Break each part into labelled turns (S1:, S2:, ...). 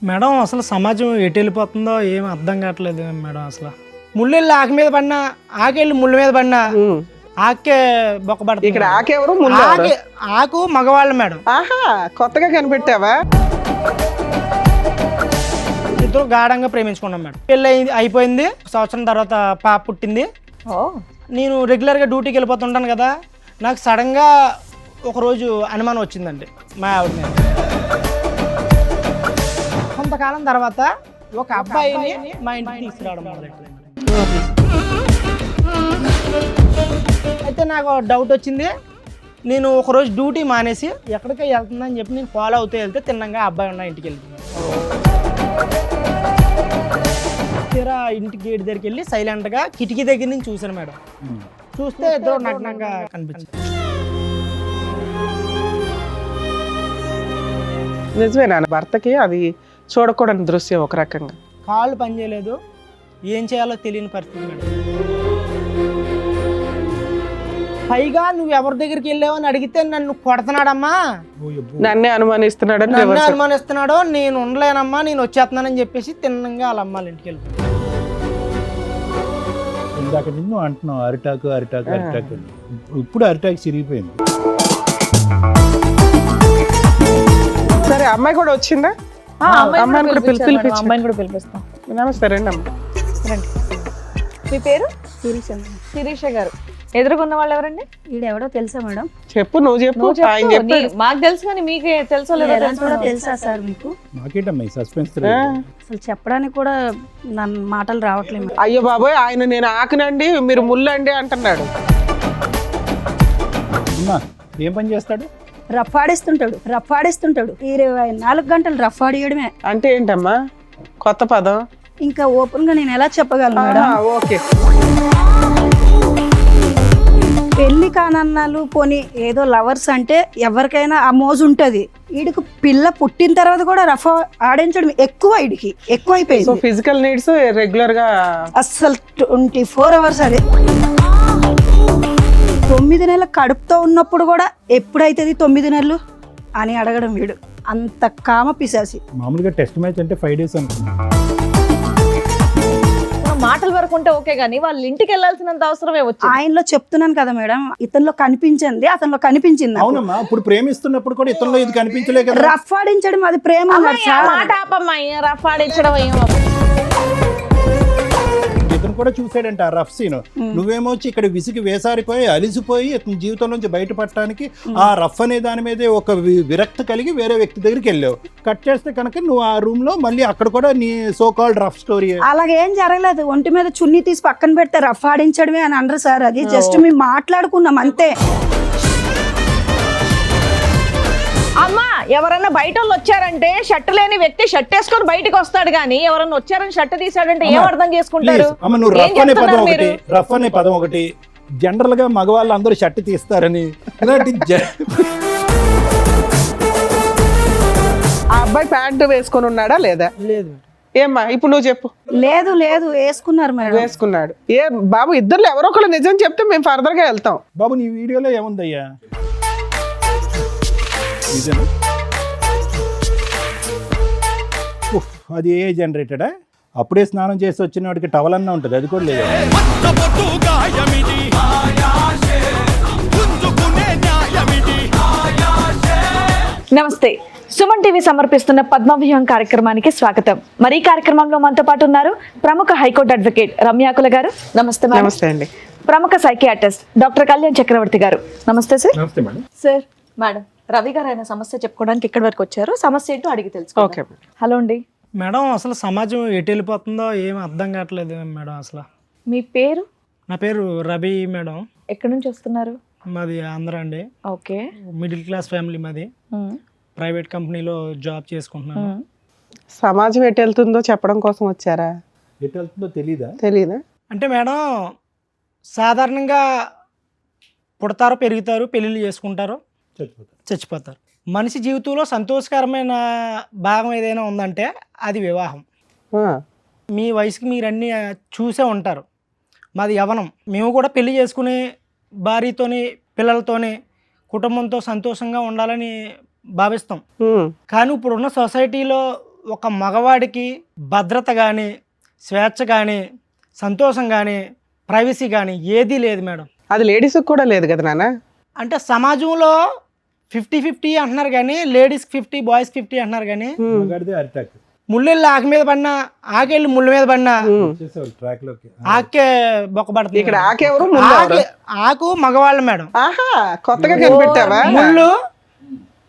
S1: Madam అసలు సమాజం ఎటు వెళ్ళిపోతుందో ఏం అర్థం కావట్లేదు మేడం. అసలు ముళ్ళెళ్ళి ఆకు మీద పడినా, ఆకెళ్ళి ముళ్ళ మీద పడినా ఆకే బొక్కబడుతుంది.
S2: ఇక్కడ ఆకెవరు?
S1: ఆకు మగవాళ్ళు మేడం.
S2: ఆహా, కొత్తగా కనిపెట్టావా?
S1: ఇద్దరు గాఢంగా ప్రేమించుకున్నాం మేడం. పెళ్ళి అయిపోయింది, సంవత్సరం తర్వాత పాప పుట్టింది. నేను రెగ్యులర్గా డ్యూటీకి వెళ్ళిపోతుంటాను కదా, నాకు సడన్గా ఒకరోజు అనుమానం వచ్చిందండి మా ఆవిడ మీద. కొంతకాలం తర్వాత ఒక అబ్బాయిని మా ఇంటికి తీసుకురావడం మొదలెట్టింది. అయితే నాకు డౌట్ వచ్చింది. నేను ఒకరోజు డ్యూటీ మానేసి ఎక్కడికి వెళ్తుందని చెప్పి నేను ఫాలో అవుతూ వెళ్తే తిన్నంగా అబ్బాయి ఉన్న ఇంటికి వెళ్తున్నాను. తీరా ఇంటి గేట్ దగ్గరికి వెళ్ళి సైలెంట్గా కిటికీ దగ్గర నుంచి చూశాను మేడం. చూస్తే ఇద్దరు నగ్నంగా కనిపించింది.
S2: నిజమేనా? భర్తకి అది చూడకూడని దృశ్యం ఒక రకంగా.
S1: కాళ్ళు పనిచేయలేదు, ఏం చేయాలో తెలియని పరిస్థితి మేడం. పైగా నువ్వు ఎవరి దగ్గరికి వెళ్ళావని అడిగితే నన్ను కొడుతున్నాడమ్మా,
S2: నన్నే అనుమానిస్తున్నాడని,
S1: నన్ను అనుమానిస్తున్నాడో, నేను ఉండలేనమ్మా, నేను వచ్చేస్తున్నానని చెప్పేసి తిన్నంగా వాళ్ళ అమ్మాళ్ళ ఇంటికి వెళ్ళిపోయాను.
S3: ఇందాక నుంచి నువ్వు అంటున్నావు అరిటాకు అరిటాకు అరిటాకు. ఇప్పుడు అరిటాకు చిరిగిపోయింది.
S2: సరే, అమ్మాయి కూడా వచ్చిందా? అమ్మాయిని కూడా పిలిపిస్తాం. నమస్తే, రండి అమ్మ.
S4: మీ పేరు? శిరీష గారు. ఎదురుకున్న వాళ్ళు ఎవరండి?
S5: వీడెవడో తెలుసా మేడం?
S2: చెప్పు, నువ్వు చెప్పు. ఆయన చెప్పు.
S4: మాకు తెలుసు కానీ మీకే తెలుసో లేదో
S5: తెలుసా సార్ మీకు?
S3: నాకేంటమ్మా ఈ సస్పెన్స్?
S5: అసలు చెప్పడానికి కూడా నన్ను మాటలు రావట్లేదు.
S2: అయ్యో బాబోయ్, ఆయన నేను ఆకునండి మీరు ముళ్ళండి అంటున్నాడు.
S3: అమ్మా ఏం పని చేస్తాడు?
S5: రఫాడిస్తుంటాడు 24 గంటలు రఫాడియడమే.
S2: అంటే ఏంటమ్మా కొత్త పదం?
S5: ఇంకా ఓపెన్ గా నేను ఎలా చెప్పగలను మేడం?
S2: ఓకే.
S5: పెళ్లి కానన్నాలు పోనీ ఏదో లవర్స్ అంటే ఎవరికైనా ఆ మోజు ఉంటది. వీడికి పిల్ల పుట్టిన తర్వాత కూడా రఫా ఆడించడం ఎక్కువైపోయింది.
S2: సో ఫిజికల్ నీడ్స్ రెగ్యులర్ గా
S5: అసలు 24 hours అదే. 9 నెలల కడుపుతో ఉన్నప్పుడు కూడా ఎప్పుడైతుంది 9 నెలలు అని అడగడం వీడు. అంత కామ పిశాసి.
S3: మామూలుగా టెస్ట్ మ్యాచ్ అంటే 5 days అనుకున్నా.
S4: మాటల వరకు ఉంటే ఓకే గానీ వాళ్ళ ఇంటికి వెళ్ళాల్సినంత అవసరమే వచ్చింది.
S5: ఆయనలో చెప్తున్నాను కదా మేడం, ఇతనిలో కనిపించింది, అతనిలో కనిపించింది.
S3: అవునమ్మా, ఇప్పుడు ప్రేమిస్తున్నప్పుడు కూడా ఇతరులో ఇది కనిపించలే కదా.
S5: రఫ్ ఆడించడం అది ప్రేమ అన్నాడు సార్.
S4: మాట ఆపమ్మాయి, రఫ్ ఆడించడం
S3: ఇతను కూడా చూసాడంట ఆ రఫ్ సీన్. నువ్వేమో వచ్చి ఇక్కడ విసిగి వేసారిపోయి అలిసిపోయి ఇతని జీవితం నుంచి బయటపడటానికి ఆ రఫ్ అనే దాని మీదే ఒక విరక్తి కలిగి వేరే వ్యక్తి దగ్గరికి వెళ్ళావు. కట్ చేస్తే కనుక నువ్వు ఆ రూమ్ లో మళ్ళీ అక్కడ కూడా నీ సో కాల్డ్ రఫ్ స్టోరీ.
S5: అలాగేం జరగలేదు. ఒంటి మీద చున్నీ తీసి పక్కన పెడితే రఫ్ ఆడించడమే అని అనరు సార్. అది జస్ట్ మేము మాట్లాడుకున్నాం అంతే.
S4: అమ్మా, ఎవరన్నా బయట వాళ్ళు వచ్చారంటే షర్ట్ లేని వ్యక్తి షర్ట్ వేసుకొని బయటకు వస్తాడు కానీ ఎవరన్నా వచ్చారని షర్ట్ తీసాడంటే ఏం అర్థం చేసుకుంటారు?
S3: నువ్వు రఫ్ అనే పదం ఒకటి జనరల్ గా మగవాళ్ళు అందరూ షర్ట్ తీస్తారని ఇలాంటి
S2: ఆ అబ్బాయి ప్యాంటు వేసుకొని ఉన్నాడా లేదా?
S1: లేదు.
S2: ఏమ్మా ఇప్పుడు నువ్వు చెప్పు.
S5: లేదు వేసుకున్నారు మేడం.
S2: వేసుకున్నాడు. ఏ బాబు, ఇద్దరు ఎవరో ఒకళ్ళు నిజం చెప్తే మేము ఫర్దర్ గా వెళ్తాం.
S3: బాబు నీ వీడియోలో ఏముందయ్యా? అది ఏ జనరేటెడా? అప్పుడే స్నానం చేసి వచ్చిన వాడికి టవల్ అన్నా ఉంటుంది, అది కూడా లేదు.
S4: నమస్తే, సుమన్ టీవీ సమర్పిస్తున్న పద్మవ్యూహం కార్యక్రమానికి స్వాగతం. మరి ఈ కార్యక్రమంలో మనతో పాటు ఉన్నారు ప్రముఖ హైకోర్టు అడ్వకేట్ రమ్యాకుల గారు. నమస్తే మేడం.
S2: నమస్తే అండి.
S4: ప్రముఖ సైకియాట్రిస్ట్ డాక్టర్ కళ్యాణ్ చక్రవర్తి గారు. నమస్తే సార్.
S3: నమస్తే మేడం.
S4: సార్, మేడం రవి గారు ఆయన సమస్య చెప్పుకోవడానికి ఇక్కడి వరకు వచ్చారు. సమస్య ఏంటో అడిగి తెలుసు.
S2: ఓకే.
S4: హలో అండి.
S1: మేడం అసలు సమాజం ఎటు వెళ్ళిపోతుందో ఏం అర్థం కావట్లేదు మేడం. అసలు
S4: మీ పేరు?
S1: నా పేరు రవి మేడం.
S4: ఎక్కడి నుంచి వస్తున్నారు?
S1: మాది ఆంధ్ర అండి.
S4: ఓకే.
S1: మిడిల్ క్లాస్ ఫ్యామిలీ మాది. ప్రైవేట్ కంపెనీలో జాబ్ చేసుకుంటున్నాను.
S2: సమాజం ఎటు వెళ్తుందో చెప్పడం కోసం వచ్చారా?
S3: ఎటు వెళ్తుందో తెలీదా?
S1: అంటే మేడం సాధారణంగా పుడతారు, పెరుగుతారు, పెళ్ళిళ్ళు చేసుకుంటారు, చచ్చిపోతారు. మనిషి జీవితంలో సంతోషకరమైన భాగం ఏదైనా ఉందంటే అది వివాహం. మీ వయసుకి మీరు అన్నీ చూసే ఉంటారు. మాది యవ్వనం. మేము కూడా పెళ్లి చేసుకుని భార్యతోని పిల్లలతోని కుటుంబంతో సంతోషంగా ఉండాలని భావిస్తాం. కానీ ఇప్పుడున్న సొసైటీలో ఒక మగవాడికి భద్రత కానీ స్వేచ్ఛ కానీ సంతోషం కానీ ప్రైవసీ కానీ ఏదీ లేదు మేడం.
S2: అది లేడీస్కి కూడా లేదు కదా నాన్న.
S1: అంటే సమాజంలో 50-50 అంటున్నారు కానీ లేడీస్కి 50 బాయ్స్కి 50 అంటున్నారు కానీ
S3: మగాడిదే అరిటాక్.
S1: ముళ్ళెళ్ళి ఆకు మీద పడినా ఆకెళ్ళి ముళ్ళ మీద పడినా
S3: వచ్చేసేవాళ్ళు ట్రాక్ లోకి.
S1: ఆకే బొక్కబడుతుంది.
S2: ఇక్కడ ఆకెవరు ముందు ఎవరు?
S1: ఆకు మగవాళ్ళు మేడం,
S2: ఆహా కొత్తగా కనిపెట్టావా?
S1: ముళ్ళు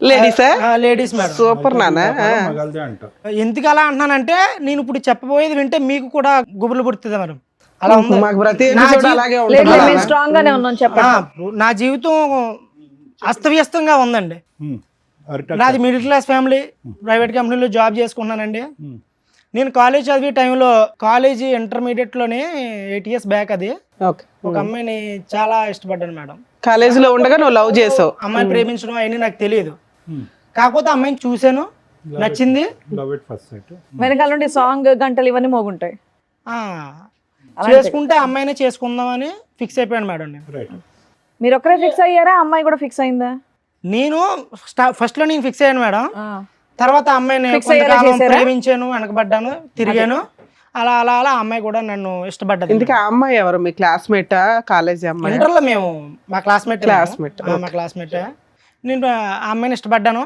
S2: లేడీసా?
S1: Ladies madam.
S2: సూపర్ నాన్న.
S3: మగాళ్ళదే అంటావు.
S1: ఎందుకు అలా అంటున్నానంటే నేను ఇప్పుడు చెప్పబోయేది వింటే మీకు కూడా గుబులు పుడుతుంది మేడం. అలా ఉంది.
S2: మాకు ప్రతి
S1: నా
S2: ఎపిసోడ్
S1: జీ-
S2: అలాగే
S4: లేదు
S2: ఉంటుంది
S4: మేము స్ట్రాంగ్ గానే ఉన్నాం చెప్పండి.
S1: నా జీవితం అస్తవ్యస్తంగా ఉందండి.
S3: అరిటాక్.
S1: నాది మిడిల్ క్లాస్ ఫ్యామిలీ, ప్రైవేట్ కంపెనీలో జాబ్ చేసుకున్నానండి. నేను కాలేజ్ చదివే టైంలో కాలేజీ ఇంటర్మీడియట్లోనే 8 years బ్యాక్ అది
S2: ఓకే.
S1: ఒక అమ్మాయిని చాలా ఇష్టపడ్డాను మేడం.
S2: కాలేజీలో ఉండగా నువ్వు లవ్ చేసావు.
S1: అమ్మాయిని ప్రేమించడం అవన్నీ నాకు తెలియదు. కాకపోతే అమ్మాయిని చూశాను, నచ్చింది.
S3: Love at first sight.
S4: వెనకాల నుండి సాంగ్ గంటలు ఇవన్నీ మోగుంటాయి.
S1: ఆ, చేసుకుంటే అమ్మాయినే చేసుకుందామని ఫిక్స్ అయిపోయాను మేడం నేను.
S3: రైట్.
S4: మీరు ఒక్కరే ఫిక్స్ అయ్యారా, అమ్మాయి కూడా ఫిక్స్ అయిందా?
S1: నేను ఫస్ట్లో నేను ఫిక్స్ అయ్యాను మేడం.
S4: ఆ.
S1: తర్వాత అమ్మాయిని
S4: Fix అయ్యేలా
S1: కొంతకాలం
S4: చేశారా?
S1: ప్రేమించాను, వెనకబడ్డాను, తిరిగాను. అలా అలా అలా అమ్మాయి కూడా నన్ను ఇష్టపడ్డది.
S2: ఇందుకే ఆ అమ్మాయి ఎవరు? మీ క్లాస్మేటా? కాలేజీ అమ్మాయి?
S1: ఇంటర్లో మేము మా క్లాస్మేట్.
S2: Classmate,
S1: మా క్లాస్మేట్. నేను ఆ అమ్మాయిని ఇష్టపడ్డాను,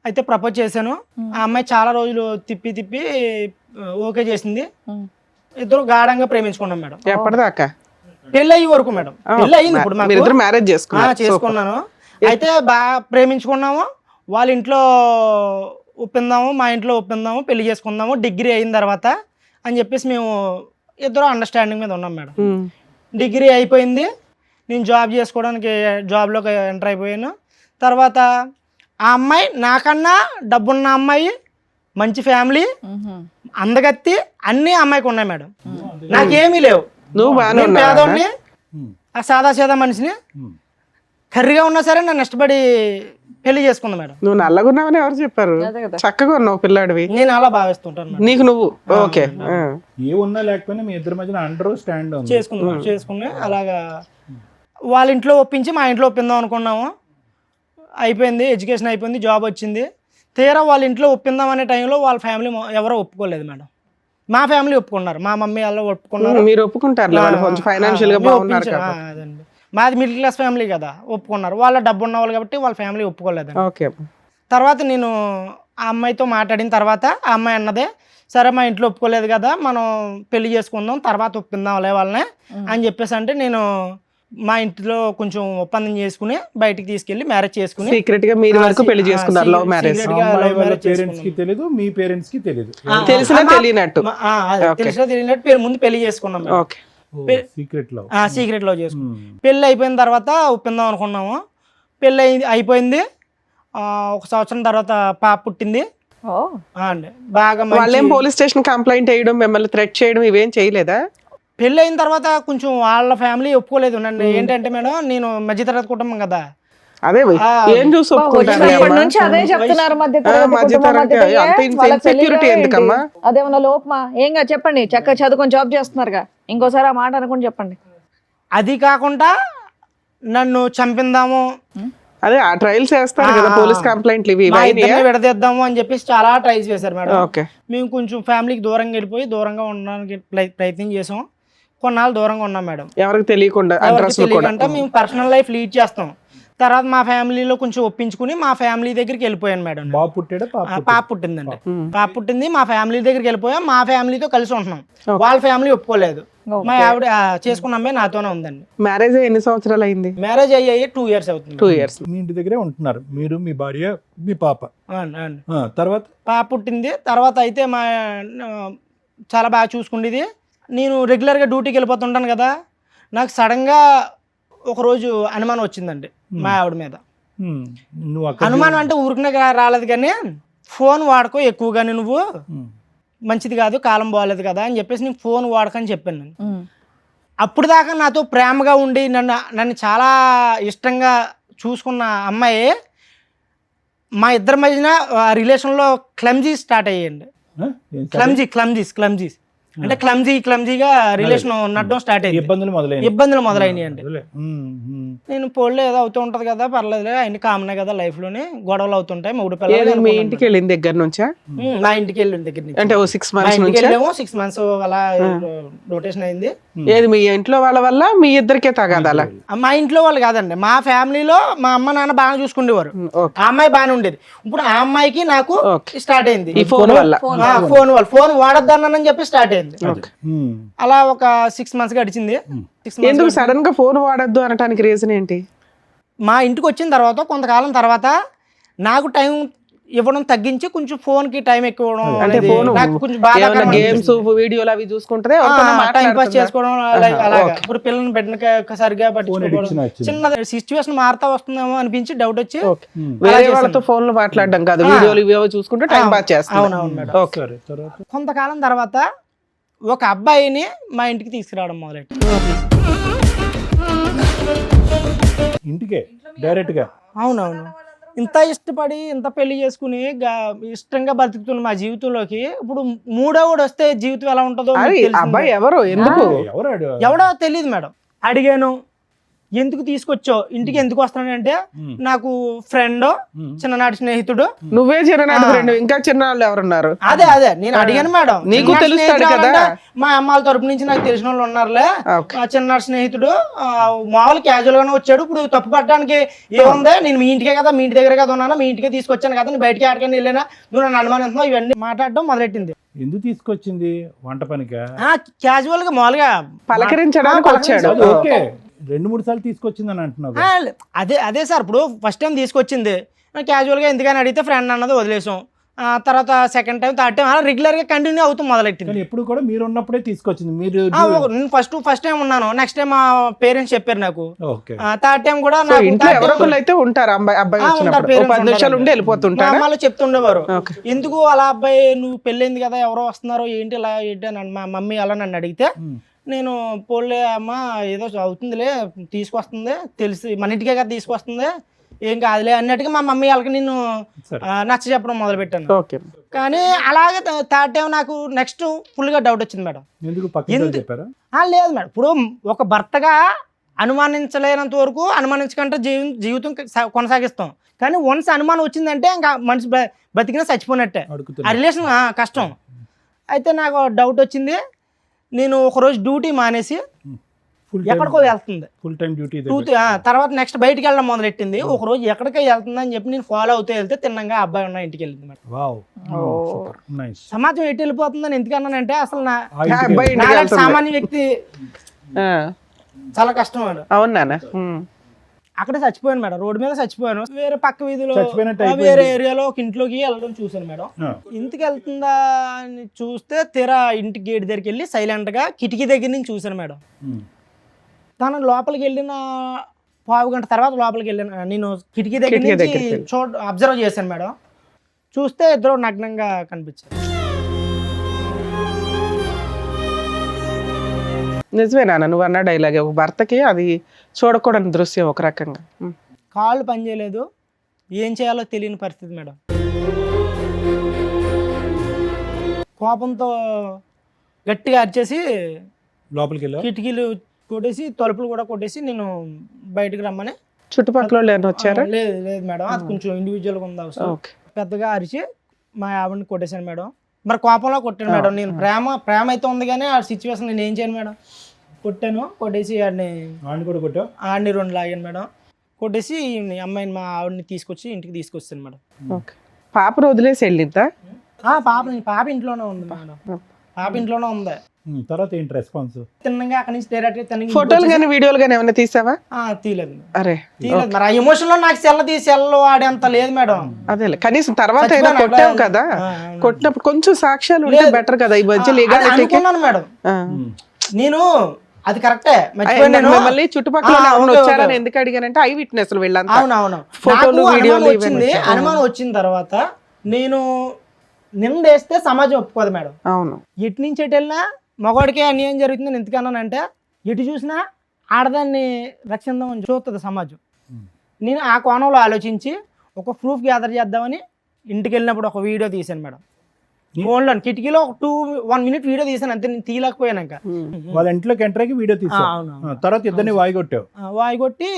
S1: అయితే ప్రపోజ్ చేశాను. ఆ అమ్మాయి చాలా రోజులు తిప్పి తిప్పి ఓకే చేసింది. ఇద్దరు గాఢంగా ప్రేమించుకున్నాం మేడం.
S2: ఎప్పటిదాకా?
S1: పెళ్ళి అయ్యే వరకు మేడం. పెళ్ళి అయింది ఇప్పుడు మాకు.
S2: మీరిద్దరు మ్యారేజ్ చేసుకున్నారు.
S1: చేసుకున్నాను. అయితే బాగా ప్రేమించుకున్నాము. వాళ్ళ ఇంట్లో ఒప్పిందాము, మా ఇంట్లో ఒప్పిందాము, పెళ్లి చేసుకుందాము డిగ్రీ అయిన తర్వాత అని చెప్పేసి మేము ఇద్దరు అండర్స్టాండింగ్ మీద ఉన్నాం మేడం. డిగ్రీ అయిపోయింది, నేను జాబ్ చేసుకోవడానికి జాబ్లోకి ఎంటర్ అయిపోయాను. తర్వాత ఆ అమ్మాయి నాకన్నా డబ్బున్న అమ్మాయి, మంచి ఫ్యామిలీ, అందగత్తి అన్నీ అమ్మాయికి ఉన్నాయి మేడం. నాకేమీ లేవు.
S2: నువ్వు బాగానే
S1: నేను
S2: ఉన్నావా?
S1: పేదోడిని, ఆ సాదా సీదా మనిషిని, కర్రీగా ఉన్నా సరే నన్ను ఇష్టపడి పెళ్లి చేసుకుంది మేడం.
S2: నువ్వు నల్లగున్నావని ఎవరు చెప్పారు? చక్కగా ఉన్నావు పిల్లాడివి.
S1: నేను అలా భావిస్తుంటాను మేడం.
S2: నీకు నువ్వు ఓకే.
S3: ఏ ఉన్నా లేకపోయినా మీ ఇద్దరి మధ్యన అండర్ స్టాండ్ ఉంది.
S1: చేసుకున్నా అలాగా వాళ్ళ ఇంట్లో ఒప్పించి మా ఇంట్లో ఒప్పిందాం అనుకున్నాము. అయిపోయింది, ఎడ్యుకేషన్ అయిపోయింది, జాబ్ వచ్చింది. తీరా వాళ్ళ ఇంట్లో ఒప్పిందాం అనే టైంలో వాళ్ళ ఫ్యామిలీ ఎవరో ఒప్పుకోలేదు మేడం. మా ఫ్యామిలీ ఒప్పుకున్నారు, మా మమ్మీ వాళ్ళు ఒప్పుకున్నారు.
S2: మీరు ఒప్పుకుంటారు వాళ్ళు కొంచెం ఫైనాన్షియల్ గా
S1: మేము
S2: బాగున్నారు
S1: ఒప్పించాం.
S2: కాబట్టి.
S1: అదండి, మాది మిడిల్ క్లాస్ ఫ్యామిలీ కదా, ఒప్పుకున్నారు. వాళ్ళ డబ్బు ఉన్న వాళ్ళు కాబట్టి వాళ్ళ ఫ్యామిలీ ఒప్పుకోలేదు.
S2: ఓకే.
S1: తర్వాత నేను ఆ అమ్మాయితో మాట్లాడిన తర్వాత ఆ అమ్మాయి అన్నదే, సరే మా ఇంట్లో ఒప్పుకోలేదు కదా, మనం పెళ్లి చేసుకుందాం, తర్వాత ఒప్పిందాంలే వాళ్ళని అని చెప్పేసి అంటే నేను మా ఇంట్లో కొంచెం ఒప్పందం చేసుకుని బయటికి తీసుకెళ్లి మ్యారేజ్ చేసుకుని
S2: సీక్రెట్ గా మీరు వరకు పెళ్లి చేసుకున్నారు. Love marriage.
S3: పేరెంట్స్ కి తెలియదు, మీ పేరెంట్స్ కి తెలియదు.
S2: తెలిసినా తెలియనట్టు.
S1: తెలిసినా తెలియనట్టు ముందు పెళ్లి చేసుకున్నాం.
S2: ఓకే.
S3: Secret love.
S1: సీక్రెట్ లో చేసుకున్నాం. పెళ్లి అయిపోయిన తర్వాత ఒప్పిందాం అనుకున్నాము. పెళ్లి అయిపోయింది. 1 సంవత్సరం తర్వాత పాప పుట్టింది. అండి బాగా
S2: వాళ్ళేం పోలీస్ స్టేషన్ కంప్లైంట్ చేయడం, మిమ్మల్ని థ్రెట్ చేయడం ఇవేం చేయలేదా?
S1: పెళ్ళి అయిన తర్వాత కొంచెం వాళ్ళ ఫ్యామిలీ ఒప్పుకోలేదు నన్ను. ఏంటంటే మేడం, నేను మధ్యతరగతి కుటుంబం కదా.
S2: అదే ఏం చూసి ఒప్పుకుంటారు?
S4: ఇప్పటి నుంచి అదే చెప్తున్నారు,
S2: ఇన్సెక్యూరిటీ ఎందుకమ్మా?
S4: అదేమన్నా లోపమా? ఏం కాదు చెప్పండి, చక్కగా చదువుకొని జాబ్ చేస్తున్నారుగా, ఇంకోసారి ఆ మాట అనుకుని చెప్పండి.
S1: అది కాకుండా నన్ను చంపిందాము,
S2: అదే ఆ ట్రయల్స్ చేస్తారు కదా పోలీస్ కంప్లైంట్లు ఇవి.
S1: మా ఇద్దరిని విడదీద్దాము అని చెప్పేసి చాలా ట్రైస్ చేశారు మేడం.
S2: ఓకే.
S1: మేము కొంచెం ఫ్యామిలీకి దూరంగా వెళ్ళిపోయి దూరంగా ఉండడానికి ప్రయత్నం చేసాం. కొన్నాళ్ళు దూరంగా ఉన్నాం మేడం.
S2: ఎవరికి తెలియకుండా అడ్రస్
S1: తెలియకుండా మేము పర్సనల్ లైఫ్ లీడ్ చేస్తాం. తర్వాత మా ఫ్యామిలీలో కొంచెం ఒప్పించుకుని మా ఫ్యామిలీ దగ్గరికి వెళ్ళిపోయాను మేడం.
S3: బాబు పుట్టాడా?
S1: పాప పుట్టిందండి. పాప పుట్టింది, మా ఫ్యామిలీ దగ్గరికి వెళ్ళిపోయాం. మా ఫ్యామిలీతో కలిసి ఉంటున్నాం. వాళ్ళ ఫ్యామిలీ ఒప్పుకోలేదు. మా ఆవిడ చేసుకున్న అమ్మాయి నాతోనే ఉందండి.
S2: మ్యారేజ్ ఎన్ని సంవత్సరాలు అయింది?
S1: మ్యారేజ్ అయ్యాయి 2 years అవుతుంది.
S2: 2 years.
S3: మీ ఇంటి దగ్గరే ఉంటున్నారు మీరు, మీ భార్య, మీ పాప. తర్వాత
S1: పాప పుట్టింది. తర్వాత అయితే మా చాలా బాగా చూసుకుండేది. నేను రెగ్యులర్గా డ్యూటీకి వెళ్ళిపోతుంటాను కదా, నాకు సడన్గా ఒకరోజు అనుమానం వచ్చిందండి మా ఆవిడ మీద.
S3: నువ్వు అక్కడ
S1: అనుమానం అంటే ఊరికనే రాలేదు కానీ, ఫోన్ వాడుకో ఎక్కువగానే నువ్వు, మంచిది కాదు, కాలం బాగాలేదు కదా అని చెప్పేసి నేను ఫోన్ వాడకని చెప్పాను నేను. అప్పుడు దాకా నాతో ప్రేమగా ఉండి నన్ను చాలా ఇష్టంగా చూసుకున్న అమ్మాయి మా ఇద్దరి మధ్యన రిలేషన్లో క్లమ్జీ స్టార్ట్ అయ్యాయండి. క్లమ్జీస్ అంటే క్లమ్జీగా రిలేషన్ నడడం స్టార్ట్ అయింది. ఇబ్బందులు మొదలైనవి అండి. నేను పోల్లో ఏదో అవుతూ ఉంటది కదా, పర్లేదులే, అన్ని కామనే కదా లైఫ్ లోని, గొడవలు అవుతుంటాయి, మూడు పిల్లలు.
S2: మీ ఇంటికి వెళ్ళిన దగ్గర నుంచా?
S1: మా ఇంటికి వెళ్ళిన దగ్గర నుంచి
S2: అంటే 6 months
S1: ఇంటికి
S2: నుంచి
S1: వెళ్ళాము. 6 months అలా రొటేషన్ అయింది.
S2: ఏది మీ ఇంట్లో వాళ్ళ వల్ల మీ ఇద్దరికే తగాదాలా?
S1: మా ఇంట్లో వాళ్ళు కాదండి, మా ఫ్యామిలీలో మా అమ్మ నాన్న బాగా చూసుకునేవారు. ఆ అమ్మాయి బాగానే ఉండేది. ఇప్పుడు ఆ అమ్మాయికి నాకు స్టార్ట్ అయింది
S2: ఈ ఫోన్ వల్ల.
S1: ఫోన్ వాడొద్దన్నానని చెప్పి స్టార్ట్ అయింది. అలా ఒక 6 months గడిచింది. 6 months
S2: ఎందుకు సడన్ గా ఫోన్ వాడద్దు అనడానికి రీజన్ ఏంటి?
S1: మా ఇంటికి వచ్చిన తర్వాత కొంతకాలం తర్వాత నాకు టైం ఇవ్వడం తగ్గించి కొంచెం ఫోన్ కి టైం ఎక్కువ ఇవ్వడం
S2: అంటే
S1: అనేది
S2: ఫోన్
S1: నాకు కొంచెం బాగా
S2: గేమ్స్ వీడియోలు అవి చూసుకుంటే
S1: టైం పాస్ చేసుకోవడం అలాగా. ఇప్పుడు పిల్లల్ని పెట్టిన సరిగా పట్టించుకోవడం, చిన్న సిచ్యువేషన్ మారుతా వస్తుందేమో అనిపించి డౌట్ వచ్చి
S2: వేరే వాళ్ళతో ఫోన్ లో మాట్లాడడం కాదు, వీడియోలు ఇవి చూసుకుంటే టైం పాస్ చేస్తాం.
S1: అవునవును మేడం. కొంతకాలం తర్వాత ఒక అబ్బాయిని మా ఇంటికి తీసుకురావడం మొదలెట్టి
S3: ఇంటికే డైరెక్ట్ గా.
S1: అవునవును. ఇంత ఇష్టపడి ఇంత పెళ్లి చేసుకుని ఇష్టంగా బతుకుతున్న మా జీవితంలోకి ఇప్పుడు మూడోవాడు వస్తే జీవితం ఎలా ఉంటుందో మీకు తెలిసిందే.
S2: అబ్బాయి ఎవరు, ఎందుకు,
S1: ఎవడో తెలియదు మేడం. అడిగాను, ఎందుకు తీసుకొచ్చావు ఇంటికి, ఎందుకు వస్తానంటే నాకు ఫ్రెండ్, చిన్ననాటి స్నేహితుడు.
S2: నువ్వే చిన్ననాటి ఫ్రెండ్, ఇంకా చిన్న వాళ్ళు ఎవరున్నారు?
S1: అదే నేను అడిగాను మేడం.
S2: నీకు తెలుస్తాడు కదా,
S1: మా అమ్మాల తరపు నుంచి నాకు తెలిసిన వాళ్ళు ఉన్నారులే, చిన్ననాటి స్నేహితుడు, మామూలు క్యాజువల్ గానే వచ్చాడు. ఇప్పుడు తప్పు పట్టడానికి ఏముంది, నేను మీ ఇంటికే కదా, మీ ఇంటి దగ్గర కదా ఉన్నాను, మీ ఇంటికే తీసుకొచ్చాను కదా, నేను బయటికి ఆడకని వెళ్ళినా, నువ్వు నన్ను అనుమానిస్తున్నావు, ఇవన్నీ మాట్లాడడం మొదలెట్టింది.
S3: ఎందుకు తీసుకొచ్చింది? వంట పనికా?
S1: క్యాజువల్ గా మామూలుగా
S2: పలకరించడానికి వచ్చాడు.
S3: ఓకే, 2-3 సార్లు తీసుకొచ్చిందని అంటున్నావు.
S1: అదే సార్, ఇప్పుడు ఫస్ట్ టైం తీసుకొచ్చింది క్యాజువల్గా ఎందుకని అడిగితే ఫ్రెండ్ అన్నది వదిలేసాం. తర్వాత సెకండ్ టైం, థర్డ్ టైం అలా రెగ్యులర్గా కంటిన్యూ అవుతూ మొదలెట్టింది.
S3: ఎప్పుడు కూడా మీరు ఉన్నప్పుడే తీసుకొచ్చింది. మీరు
S1: నేను ఫస్ట్ టైం ఉన్నాను, నెక్స్ట్ టైం మా పేరెంట్స్ చెప్పారు నాకు, థర్డ్ టైం కూడా
S2: అయితే ఉంటారు. అబ్బాయి 10 నిమిషాలు ఉండి వెళ్ళిపోతుంటారు.
S1: అమ్మాయిలు చెప్తుండేవారు, ఎందుకు అలా అబ్బాయి, నువ్వు పెళ్ళైంది కదా, ఎవరో వస్తున్నారో ఏంటి ఇలా ఏంటి అని మా మమ్మీ అలా నన్ను అడిగితే, నేను పోలే అమ్మ ఏదో అవుతుందిలే, తీసుకొస్తుంది, తెలిసి మన ఇంటికే కదా తీసుకొస్తుంది, ఏం కాదులే అన్నట్టుగా మా మమ్మీ వాళ్ళకి నేను నచ్చ చెప్పడం మొదలు పెట్టాను. కానీ అలాగే థర్డ్ టైం నాకు నెక్స్ట్ ఫుల్ గా డౌట్ వచ్చింది మేడం. లేదు మేడం, ఇప్పుడు ఒక భర్తగా అనుమానించలేనంత వరకు అనుమానించకంటే జీవితం కొనసాగిస్తాం. కానీ వన్స్ అనుమానం వచ్చిందంటే ఇంకా మనిషి బతికినా చచ్చిపోయినట్టే, ఆ రిలేషన్ కష్టం. అయితే నాకు డౌట్ వచ్చింది. నేను ఒకరోజు డ్యూటీ మానేసి ఎక్కడికో వెళ్తుంది,
S3: ఫుల్ టైం డ్యూటీ.
S1: తర్వాత నెక్స్ట్ బయటికి వెళ్ళడం మొదలెట్టింది. ఒక రోజు ఎక్కడికో వెళ్తుంది అని చెప్పి నేను ఫాలో అవుతూ వెళ్తే తిన్నంగా అబ్బాయి ఉన్న ఇంటికి వెళ్ళింది మేడం. సమాజం ఎటు వెళ్ళిపోతుందని ఎందుకన్నానంటే, అసలు సామాన్య వ్యక్తి చాలా కష్టం మేడం.
S2: అవునా?
S1: అక్కడే చచ్చిపోయాను మేడం, రోడ్డు మీద చచ్చిపోయాను. వేరే పక్క వీధిలో వేరే ఏరియాలో ఒక ఇంట్లోకి వెళ్ళడం చూసాను మేడం. ఇంటికి వెళ్తుందా అని చూస్తే తీరా ఇంటి గేట్ దగ్గరికి వెళ్ళి సైలెంట్ గా కిటికీ దగ్గర నుంచి చూసాను మేడం. తను లోపలికి వెళ్ళిన 1/2 గంట తర్వాత లోపలికి వెళ్ళాను నేను, కిటికీ దగ్గర నుంచి అబ్జర్వ్ చేశాను మేడం. చూస్తే ఇద్దరు నగ్నంగా కనిపించారు.
S2: నిజమేనా నువ్వు అన్న డైలాగ్? ఒక భర్తకి అది చూడకూడని దృశ్యం ఒక రకంగా.
S1: కాళ్ళు పనిచేయలేదు, ఏం చేయాలో తెలియని పరిస్థితి మేడం. కోపంతో గట్టిగా అరిచేసి
S3: లోపలికి వెళ్ళి
S1: కిటికీలు కొట్టేసి తలుపులు కూడా కొట్టేసి నేను బయటకు రమ్మని.
S2: చుట్టుపక్కల వచ్చారా?
S1: లేదు మేడం, అది కొంచెం ఇండివిజువల్గా ఉంది అవసరం. పెద్దగా అరిచి మా ఆవిడని కొట్టేశాను మేడం. మరి కోపంలో కొట్టాను మేడం. నేను ప్రేమ అయితే ఉంది కానీ ఆ సిచ్యువేషన్ నేను ఏం చేయను మేడం. కొట్టాను, కొట్టేసి ఆడిని కూడా కొట్టా, ఆడిని 2 లాగాను మేడం. కొట్టేసి అమ్మాయిని మా ఆవిడని తీసుకొచ్చి ఇంటికి తీసుకొచ్చాను మేడం.
S2: పాపను వదిలేసి వెళ్ళిద్దా?
S1: పాప ఇంట్లోనే ఉంది మేడం, పాప ఇంట్లోనే ఉంది.
S3: తర్వాత ఏంటి రెస్పాన్స్?
S1: తిన్నగా అక్కడి నుంచి డైరెక్ట్
S2: ఫోటోలు కానీ వీడియోలు కానీ ఏమైనా తీసావా?
S1: తీయలేదు.
S2: అరే
S1: తీయలేదు మరి, ఆ ఎమోషన్ లో నాకు సెల్ ఆడేంత లేదు మేడం.
S2: అదే కనీసం తర్వాత అయినా కొట్టావు కదా, కొట్టినప్పుడు కొంచెం సాక్ష్యాలు ఉంటే బెటర్ కదా. ఈ మధ్య
S1: అనుకున్నాను మేడం నేను, అది కరెక్టే.
S2: మళ్ళీ చుట్టుపక్కల వచ్చారని ఎందుకు అడిగానంటే ఐ విట్నెస్ వీళ్ళంతా.
S1: అవునవును, ఫోటోలు వీడియోలు వచ్చింది. అనుమానం వచ్చిన తర్వాత నేను నిందేస్తే సమాజం ఒప్పుకోదు మేడం.
S2: అవును,
S1: ఎటు నుంచి ఎటు వెళ్ళినా మగవాడికే అన్యాయం జరుగుతుందని ఎందుకన్నానంటే, ఎటు చూసినా ఆడదాన్ని రక్షిద్దామని చూస్తుంది సమాజం. నేను ఆ కోణంలో ఆలోచించి ఒక ప్రూఫ్ గ్యాదర్ చేద్దామని ఇంటికి వెళ్ళినప్పుడు ఒక వీడియో తీశాను మేడం. ఫోన్లో కిటికీలో ఒక 1 minute వీడియో తీసాను అంతే, నేను తీయలేకపోయాను.
S3: వాళ్ళ ఇంట్లోకి ఎంటర్ అయ్యి వీడియో తీసావు.
S1: అవును.
S3: తర్వాత ఇద్దరిని వాయిగొట్టావు.
S1: వాయి కొట్టి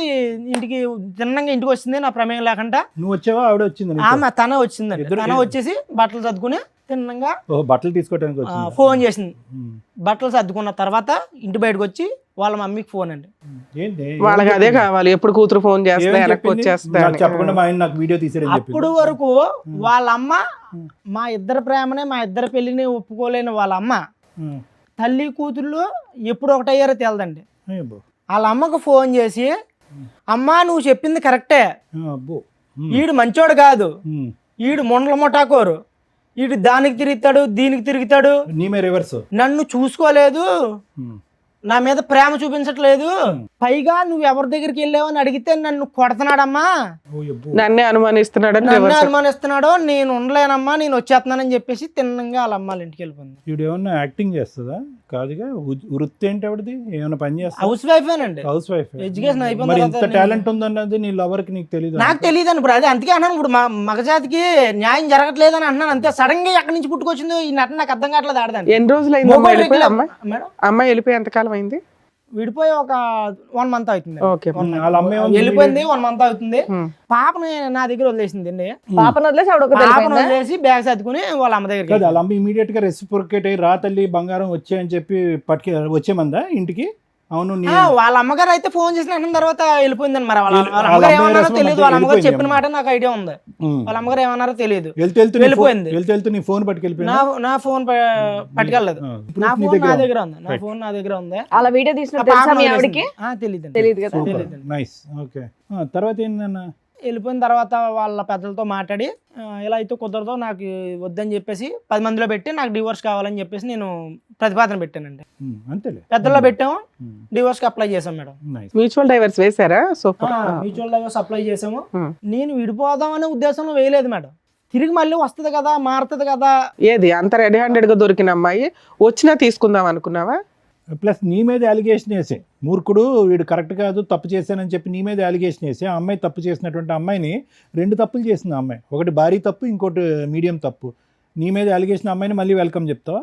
S1: ఇంటికి తిన్నంగా ఇంటికి వచ్చింది నా ప్రమేయం లేకుండా.
S3: నువ్వు వచ్చావా ఆవిడ వచ్చింది?
S1: ఆమె తన వచ్చిందండి. తన వచ్చేసి బట్టలు సర్దుకుని తిన్నంగా
S3: బట్టలు తీసుకోవడానికి వచ్చింది.
S1: ఫోన్ చేసింది. బట్టలు సర్దుకున్న తర్వాత ఇంటి బయటకు వచ్చి వాళ్ళ మమ్మీకి ఫోన్ అండి.
S3: ఏంటి
S2: వాళ్ళకి అదే కావాలి, ఎప్పుడు కూతురు ఫోన్ చేస్తా వెనక్కి వచ్చేస్తా
S3: నాకు చెప్పకుండా మా ఆయన నాకు వీడియో తీసారని చెప్పి.
S1: అప్పుడు వరకు వాళ్ళ అమ్మ మా ఇద్దరి ప్రేమనే, మా ఇద్దరి పెళ్లిని ఒప్పుకోలేని వాళ్ళ అమ్మ తల్లి కూతుళ్ళు ఎప్పుడు ఒకటయ్యారో తెలదండి. వాళ్ళ అమ్మకు ఫోన్ చేసి, అమ్మా నువ్వు చెప్పింది కరెక్టే, ఈడు మంచోడు కాదు, ఈడు మొండల మొటాకోరు, ఈడు దానికి తిరుగుతాడు దీనికి తిరుగుతాడు, నన్ను చూసుకోలేదు, నా మీద ప్రేమ చూపించట్లేదు, పైగా నువ్వు ఎవరి దగ్గరికి వెళ్ళావని అడిగితే నన్ను కొడుతున్నాడమ్మా,
S2: నన్నే అనుమానిస్తున్నాడు,
S1: నన్ను అనుమానిస్తున్నాడు, నేను ఉండలేనమ్మా, నేను వచ్చేస్తున్నానని చెప్పేసి తిన్నంగా వాళ్ళ అమ్మాళ్ళ ఇంటికి వెళ్ళిపోయింది.
S3: ఈవిడ ఏమన్నా యాక్టింగ్ చేస్తుందా? కాదుగా, వృత్తి ఏంటి ఆవిడది? ఏమైనా పని చేస్తా?
S1: హౌస్ వైఫేనండి.
S3: House wife.
S1: ఎడ్యుకేషన్
S3: మరి
S1: అయిపోయింది.
S3: ఇంత టాలెంట్ ఉందన్నది నీ లవర్ కి నీకు తెలియదు?
S1: నాకు తెలియదు ఇప్పుడు అదే, అందుకే అన్నాను ఇప్పుడు మగజాతికి న్యాయం జరగట్లేదు అని అంటున్నాను అంతే. సడన్ గా ఎక్కడి నుంచి పుట్టుకొచ్చిందో ఈ నటన నాకు అర్థం కావట్లేదు. ఆడదాన్ని
S2: ఎన్ని రోజులు అయింది
S1: మేడం?
S2: అమ్మాయి వెళ్ళిపోయి ఎంతకాలం అయింది?
S1: విడిపోయి ఒక 1 month అవుతుంది.
S3: వాళ్ళ అమ్మాయి
S1: వెళ్ళిపోయింది 1 month అవుతుంది. పాపని నా దగ్గర వదిలేసింది.
S4: పాపను వదిలేసి
S1: పాపను వదిలేసి బ్యాగ్ సర్దుకుని వాళ్ళ అమ్మ దగ్గర.
S3: వాళ్ళ అమ్మ ఇమీడియట్ గా రెసిప్రొకేట్ అయ్యి రా తల్లి బంగారం వచ్చాయని చెప్పి వచ్చేమందా ఇంటికి? అవును.
S1: వాళ్ళ అమ్మగారు అయితే ఫోన్ చేసిన అన్న తర్వాత వెళ్ళిపోయిందని. మరి వాళ్ళ అమ్మగారు ఏమన్నారో తెలియదు. వాళ్ళ అమ్మగారు చెప్పిన మాట నాకు ఐడియా ఉంది. వాళ్ళ అమ్మగారు ఏమన్నారో తెలియదు. వెళ్ళిపోయింది.
S3: వెళ్తూ నీ ఫోన్ పట్టుకెళ్ళిపోయింది.
S1: నా ఫోన్ పట్టుకెళ్ళలేదు. నా ఫోన్ నా దగ్గర ఉంది. నా ఫోన్ నా దగ్గర ఉంది.
S4: అలా వీడియో తీసిన తెలుసా మీ ఆవిడకి?
S1: తెలియదు
S4: కదా.
S3: నైస్. ఓకే. తర్వాత ఏంటన్నా?
S1: వెళ్ళిపోయిన తర్వాత వాళ్ళ పెద్దలతో మాట్లాడి ఇలా అయితే కుదరదో, నాకు వద్దని చెప్పేసి 10 మందిలో పెట్టి నాకు డివోర్స్ కావాలని చెప్పేసి నేను ప్రతిపాదన పెట్టానండి.
S3: అంతేలే.
S1: పెద్దల్లో పెట్టాము, డివోర్స్ కి అప్లై చేసాం మేడం.
S2: మ్యూచువల్ డైవర్స్ వేసారా? సూపర్.
S1: మ్యూచువల్ డైవర్స్ అప్లై చేసాము. నేను విడిపోదాం అనే ఉద్దేశంలో వేయలేదు మేడం. తిరిగి మళ్ళీ వస్తుంది కదా, మారుతుంది కదా.
S2: ఏది అంత రెడీ హ్యాండెడ్ గా దొరికిన అమ్మాయి వచ్చినా తీసుకుందాం అనుకున్నావా?
S3: ప్లస్ నీ మీద అలిగేషన్ వేసే మూర్ఖుడు వీడు కరెక్ట్ కాదు, తప్పు చేశానని చెప్పి నీ మీద అలిగేషన్ వేసి ఆ అమ్మాయి తప్పు చేసినటువంటి అమ్మాయిని 2 తప్పులు చేసింది. ఆ అమ్మాయి ఒకటి భారీ తప్పు, ఇంకోటి మీడియం తప్పు. నీ మీద అలిగేషన్ అమ్మాయిని మళ్ళీ వెల్కమ్ చెప్తావా?